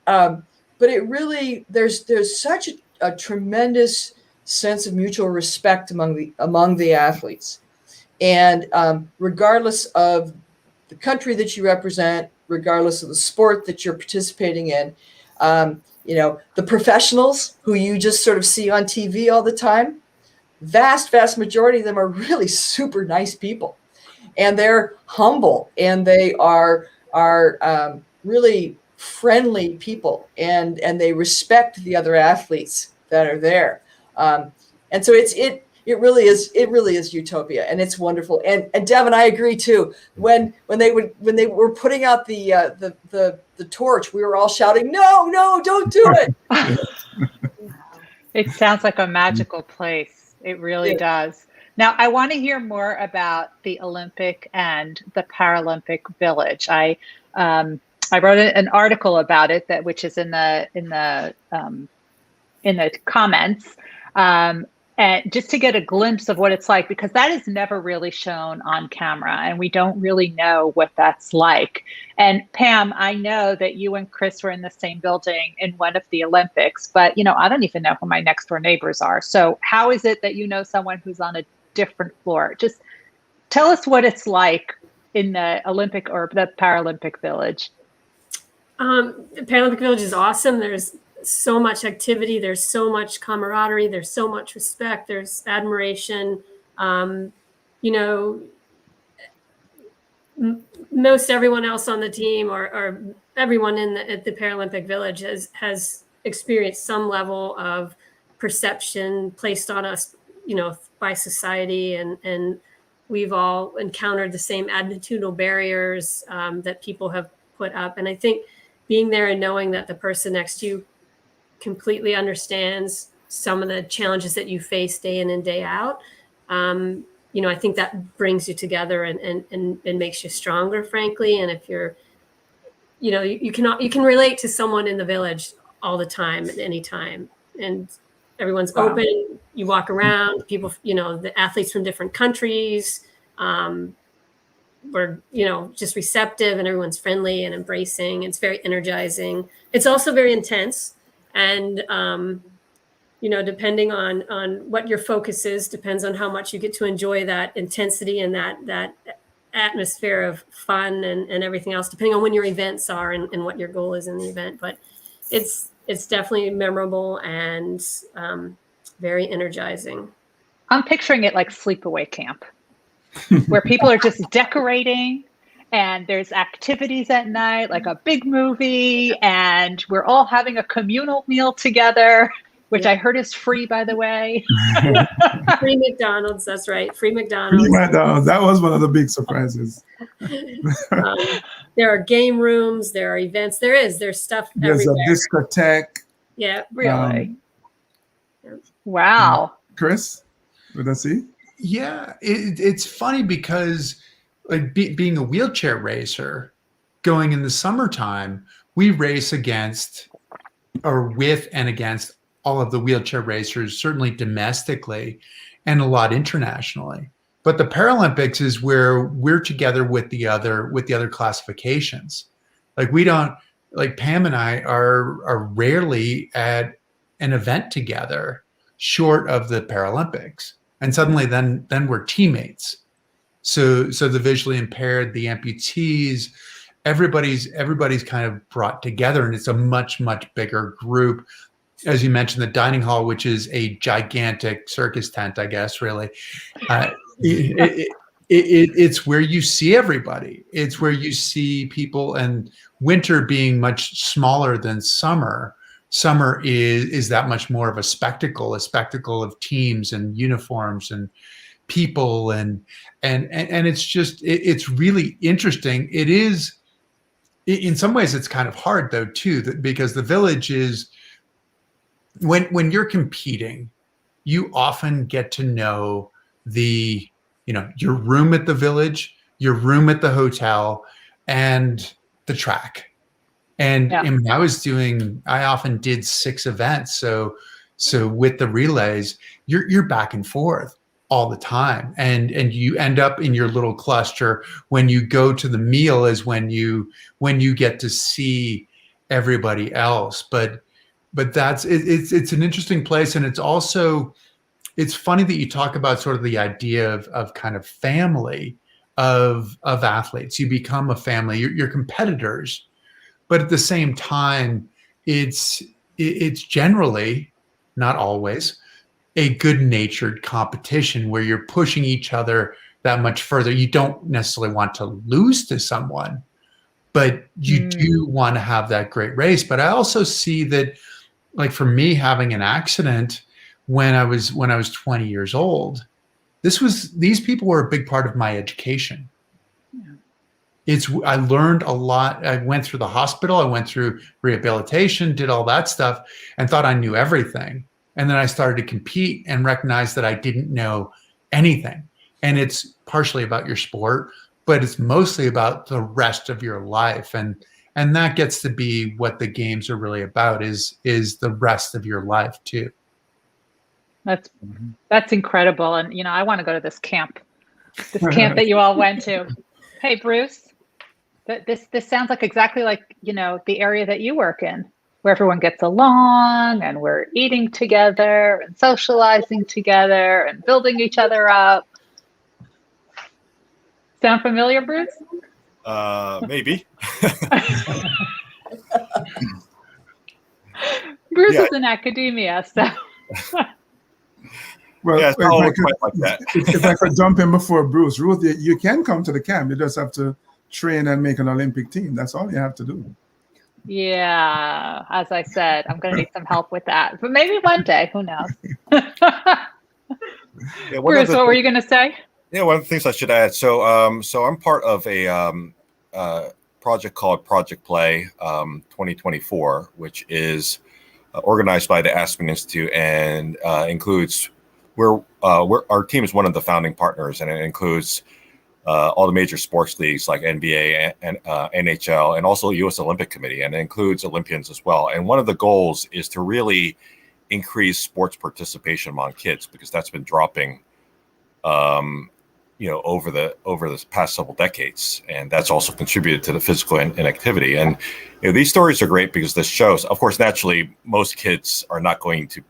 it really, there's such a tremendous sense of mutual respect among the athletes. And regardless of the country that you represent, regardless of the sport that you're participating in, the professionals who you just sort of see on TV all the time, vast majority of them are really super nice people. And they're humble, and they are really friendly people, and they respect the other athletes that are there. And so it really is utopia, and it's wonderful. And Devin, I agree too. When they were putting out the torch, we were all shouting, "No, don't do it!"
It sounds like a magical place. It really does. Now, I want to hear more about the Olympic and the Paralympic Village. I wrote an article about it which is in the comments, and just to get a glimpse of what it's like, because that is never really shown on camera, and we don't really know what that's like. And Pam, I know that you and Chris were in the same building in one of the Olympics, but I don't even know who my next door neighbors are. So how is it that you know someone who's on a different floor? Just tell us what it's like in the Olympic or the Paralympic Village.
The Paralympic Village is awesome. There's so much activity. There's so much camaraderie. There's so much respect. There's admiration. Most everyone else on the team or everyone at the Paralympic Village has experienced some level of perception placed on us, by society, and we've all encountered the same attitudinal barriers that people have put up. And I think being there and knowing that the person next to you completely understands some of the challenges that you face day in and day out, I think that brings you together and makes you stronger, frankly. And if you're, you can relate to someone in the village all the time at any time, and everyone's open. You walk around, people, the athletes from different countries, were, just receptive, and everyone's friendly and embracing. It's very energizing. It's also very intense. And, depending on what your focus is, depends on how much you get to enjoy that intensity and that atmosphere of fun and everything else, depending on when your events are and what your goal is in the event. But it's definitely memorable and very energizing.
I'm picturing it like sleepaway camp, where people are just decorating, and there's activities at night, like a big movie, and we're all having a communal meal together, which I heard is free, by the way.
Free McDonald's, that's right. Free McDonald's.
Free McDonald's. That was one of the big surprises.
There are game rooms, there are events, there's stuff
There's
everywhere.
a discotheque.
Yeah.
Really? Wow.
Chris, would I see?
Yeah, it's funny because like being a wheelchair racer, going in the summertime, we race against or with and against all of the wheelchair racers, certainly domestically and a lot internationally. But the Paralympics is where we're together with the other classifications. Like we don't, like Pam and I are rarely at an event together short of the Paralympics. And suddenly then we're teammates. So the visually impaired, the amputees, everybody's kind of brought together, and it's a much bigger group. As you mentioned, the dining hall, which is a gigantic circus tent, I guess, really. It's where you see everybody. It's where you see people, and winter being much smaller than summer. Summer is that much more of a spectacle of teams and uniforms and people, and it's really interesting. It is, in some ways, it's kind of hard though too, because the village is, when you're competing, you often get to know your room at the village, your room at the hotel, and the track. And I often did 6 events. So with the relays, you're back and forth. all the time, and you end up in your little cluster. When you go to the meal is when you get to see everybody else. But that's it's an interesting place, and it's also, it's funny that you talk about sort of the idea of kind of family of athletes. You become a family. You're competitors, but at the same time, it's generally, not always, a good-natured competition where you're pushing each other that much further. You don't necessarily want to lose to someone, but you do want to have that great race. But I also see that, like for me, having an accident when I was 20 years old, these people were a big part of my education. I learned a lot. I went through the hospital, I went through rehabilitation, did all that stuff, and thought I knew everything. And then I started to compete and recognized that I didn't know anything. And it's partially about your sport, but it's mostly about the rest of your life. And that gets to be what the games are really about, is the rest of your life too.
That's incredible. And, you know, I want to go to this camp that you all went to. Hey, Bruce, this sounds like exactly like, you know, the area that you work in, where everyone gets along and we're eating together and socializing together and building each other up. Sound familiar, Bruce?
Maybe.
Bruce is in academia, so.
Well,
Yeah,
if I could,
quite like that.
if I could jump in before Bruce, Ruth, you can come to the camp. You just have to train and make an Olympic team. That's all you have to do.
Yeah, as I said, I'm going to need some help with that, but maybe one day, who knows? Bruce, what were you going to say?
Yeah, one of the things I should add. So I'm part of a project called Project Play 2024, which is organized by the Aspen Institute and includes our team is one of the founding partners, and it includes all the major sports leagues like NBA and NHL, and also U.S. Olympic Committee, and it includes Olympians as well. And one of the goals is to really increase sports participation among kids, because that's been dropping, over the past several decades, and that's also contributed to the physical inactivity. And these stories are great because this shows, of course, naturally, most kids are not going to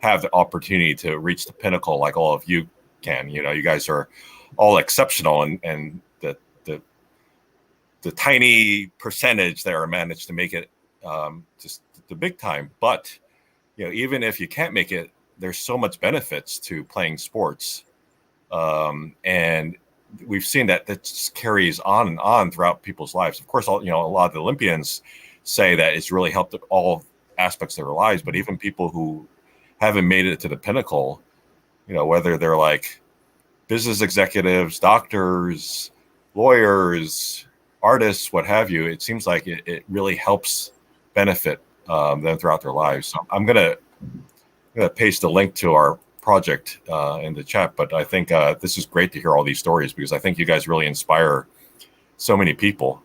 have the opportunity to reach the pinnacle like all of you can. You guys are all exceptional, and the tiny percentage there managed to make it just the big time. But even if you can't make it, there's so much benefits to playing sports, and we've seen that just carries on and on throughout people's lives. Of course, a lot of the Olympians say that it's really helped all aspects of their lives, but even people who haven't made it to the pinnacle, whether they're like business executives, doctors, lawyers, artists, what have you, it seems like it really helps benefit them throughout their lives. So I'm gonna paste a link to our project in the chat, but I think this is great to hear all these stories, because I think you guys really inspire so many people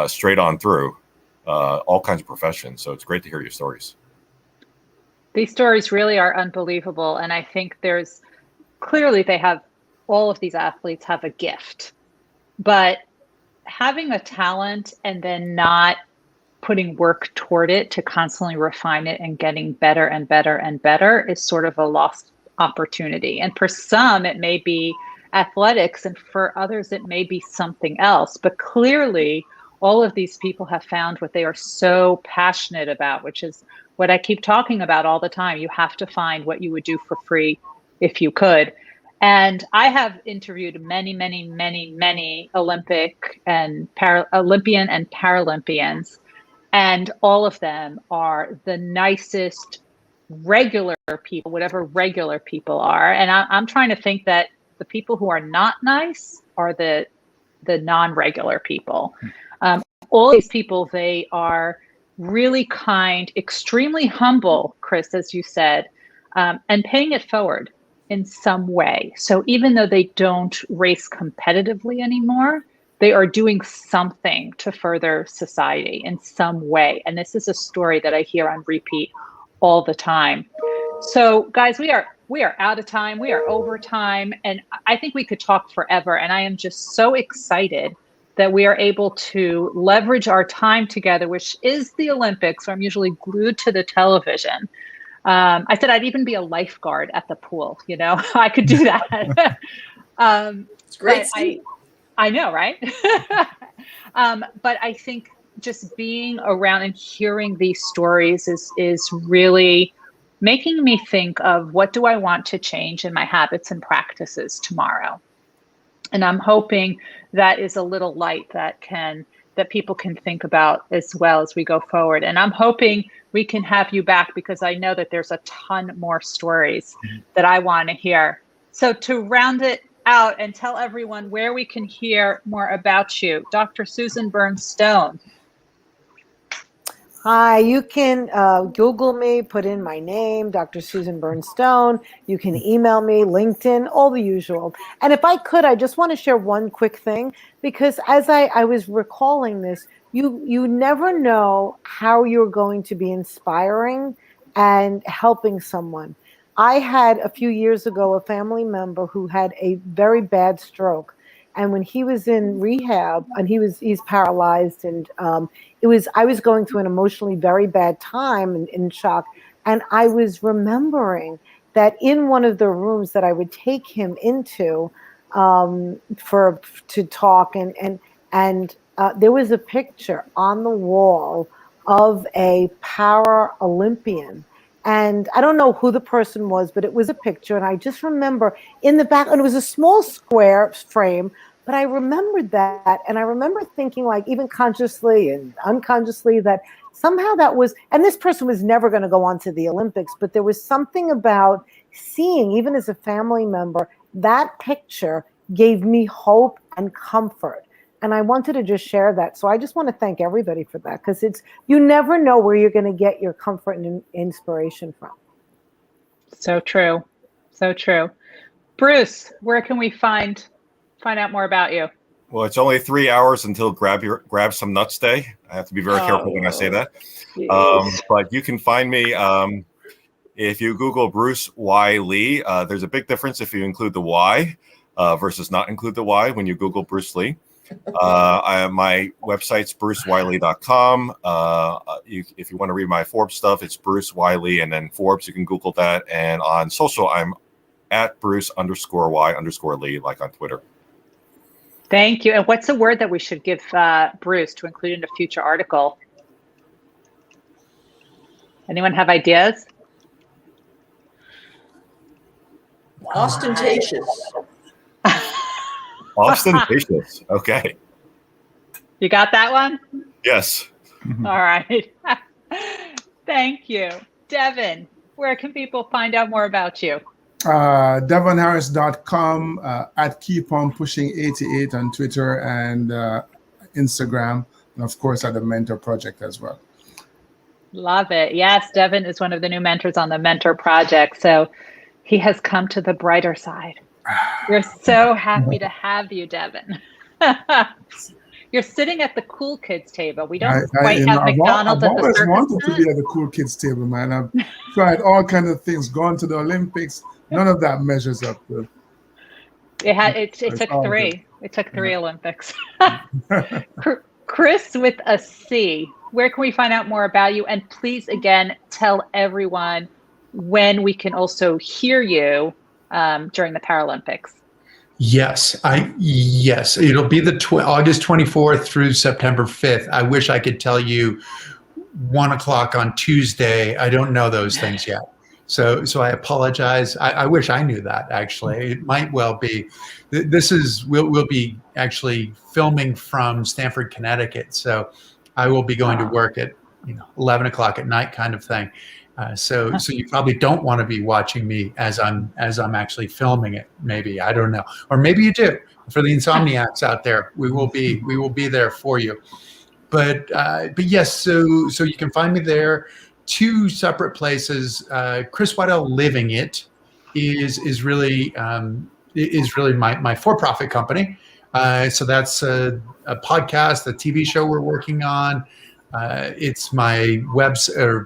straight on through all kinds of professions. So it's great to hear your stories.
These stories really are unbelievable. And I think clearly all of these athletes have a gift, but having a talent and then not putting work toward it to constantly refine it and getting better and better and better is sort of a lost opportunity. And for some, it may be athletics, and for others, it may be something else. But clearly, all of these people have found what they are so passionate about, which is what I keep talking about all the time. You have to find what you would do for free if you could. And I have interviewed many, many, many, many Olympian and Paralympians, and all of them are the nicest regular people, whatever regular people are. And I'm trying to think that the people who are not nice are the non-regular people. All these people, they are really kind, extremely humble, Chris, as you said, and paying it forward in some way. So even though they don't race competitively anymore, they are doing something to further society in some way. And this is a story that I hear on repeat all the time. So guys, we are we are out of time. We are over time. And I think we could talk forever. And I am just so excited that we are able to leverage our time together, which is the Olympics. So I'm usually glued to the television. I said I'd even be a lifeguard at the pool. I could do that.
It's great.
I know, right? But I think just being around and hearing these stories is really making me think of what do I want to change in my habits and practices tomorrow. And I'm hoping that is a little light that people can think about as well as we go forward. And I'm hoping we can have you back because I know that there's a ton more stories that I want to hear. So to round it out and tell everyone where we can hear more about you, Dr. Susan Byrne-Stone.
Hi, you can Google me, put in my name, Dr. Susan Byrne-Stone. You can email me, LinkedIn, all the usual. And if I could, I just want to share one quick thing, because as I was recalling this, you never know how you're going to be inspiring and helping someone. I had a few years ago a family member who had a very bad stroke. And when he was in rehab and he's paralyzed, and I was going through an emotionally very bad time and in shock. And I was remembering that in one of the rooms that I would take him into to talk, and there was a picture on the wall of a para Olympian. And I don't know who the person was, but it was a picture. And I just remember in the back, and it was a small square frame, but I remembered that. And I remember thinking, like, even consciously and unconsciously, that somehow that was, and this person was never going to go on to the Olympics, but there was something about seeing, even as a family member, that picture gave me hope and comfort. And I wanted to just share that. So I just want to thank everybody for that, because you never know where you're going to get your comfort and inspiration from.
So true. So true. Bruce, where can we find out more about you?
Well, it's only 3 hours until grab some nuts day. I have to be very careful when I say that. But you can find me if you Google Bruce Y. Lee. There's a big difference if you include the Y versus not include the Y when you Google Bruce Lee. My website's brucewiley.com. If you want to read my Forbes stuff, it's Bruce Wiley and then Forbes. You can Google that. And on social, I'm at Bruce_Y_Lee, like on Twitter.
Thank you. And what's a word that we should give Bruce to include in a future article? Anyone have ideas?
Ostentatious.
Ostentatious. Okay.
You got that one?
Yes.
All right. Thank you. Devin, where can people find out more about you?
DevonHarris.com, at Keep On Pushing 88 on Twitter and Instagram, and of course at the Mentor Project as well.
Love it. Yes, Devin is one of the new mentors on the Mentor Project. So he has come to the brighter side. We're so happy to have you, Devin. You're sitting at the cool kids table. We don't quite have McDonald's at the circus.
I've always wanted to be at the cool kids table, man. I've tried all kinds of things, gone to the Olympics. None of that measures up to.
It took three. Good. It took three Olympics. Chris with a C, where can we find out more about you? And please, again, tell everyone when we can also hear you during the Paralympics.
Yes, it'll be the August 24th through September 5th. I wish I could tell you 1 o'clock on Tuesday. I don't know those things yet. So I apologize. I wish I knew that, actually. It might well be. We'll be actually filming from Stamford, Connecticut. So I will be going to work at 11 o'clock at night kind of thing. So you probably don't want to be watching me as I'm actually filming it. Maybe, I don't know, or maybe you do. For the insomniacs out there, we will be there for you. But yes, so you can find me there. 2 separate places. Chris Waddell Living It is really my for-profit company. So that's a podcast, a TV show we're working on. It's my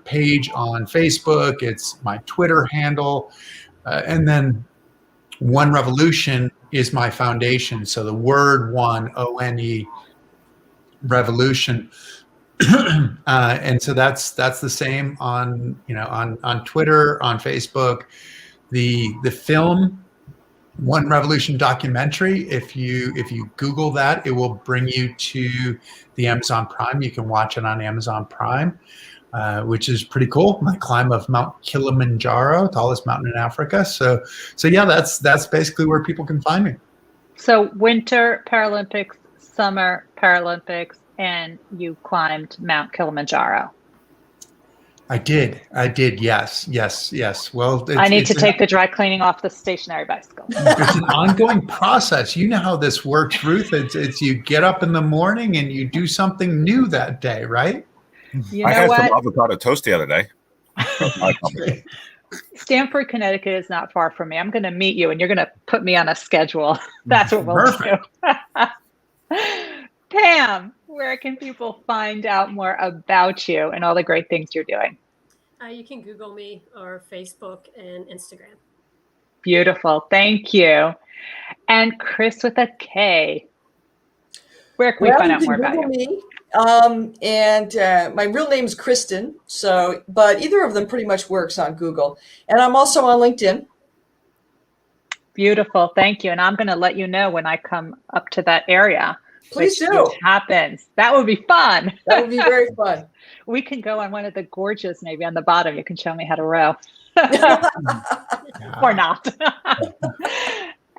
page on Facebook. It's my Twitter handle. And then One Revolution is my foundation. So the word one, O-N-E, revolution. And so that's the same on, on Twitter, on Facebook. The film One Revolution documentary, if you Google that, it will bring you to the Amazon Prime. You can watch it on Amazon Prime, which is pretty cool. My climb of Mount Kilimanjaro, tallest mountain in Africa. So yeah, that's basically where people can find me.
So Winter Paralympics, Summer Paralympics, and you climbed Mount Kilimanjaro.
I did. Yes. Well,
I need to take the dry cleaning off the stationary bicycle.
It's an ongoing process. You know how this works, Ruth. It's you get up in the morning and you do something new that day, right?
You know
I had
what?
some avocado toast the other day.
Stamford, Connecticut is not far from me. I'm going to meet you and you're going to put me on a schedule. That's what we'll do. Pam, where can people find out more about you and all the great things you're doing?
You can Google me or Facebook and Instagram.
Beautiful. Thank you. And Chris with a K. Where can we find out more about you?
Me. And my real name is Kristen. But either of them pretty much works on Google. And I'm also on LinkedIn.
Beautiful. Thank you. And I'm going to let you know when I come up to that area.
Please do.
Which happens. That would be fun.
That would be very fun.
We can go on one of the gorges, maybe on the bottom. You can show me how to row. Or not.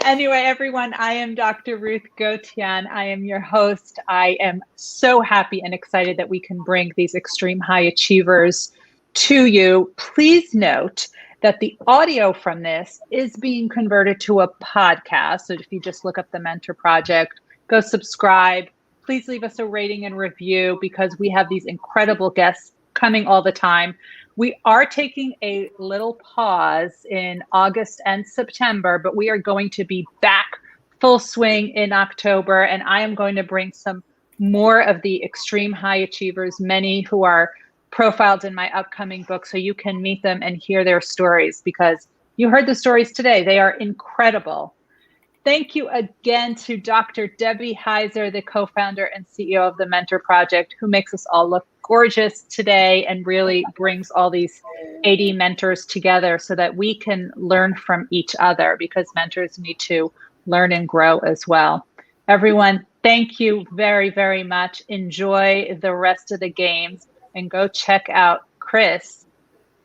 Anyway, everyone, I am Dr. Ruth Gotian. I am your host. I am so happy and excited that we can bring these extreme high achievers to you. Please note that the audio from this is being converted to a podcast. So if you just look up the Mentor Project, go subscribe. Please leave us a rating and review because we have these incredible guests coming all the time. We are taking a little pause in August and September, but we are going to be back full swing in October. And I am going to bring some more of the extreme high achievers, many who are profiled in my upcoming book, so you can meet them and hear their stories because you heard the stories today. They are incredible. Thank you again to Dr. Debbie Heiser, the co-founder and CEO of the Mentor Project, who makes us all look gorgeous today and really brings all these 80 mentors together so that we can learn from each other because mentors need to learn and grow as well. Everyone, thank you very, very much. Enjoy the rest of the games and go check out Chris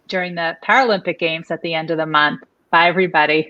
during the Paralympic Games at the end of the month. Bye, everybody.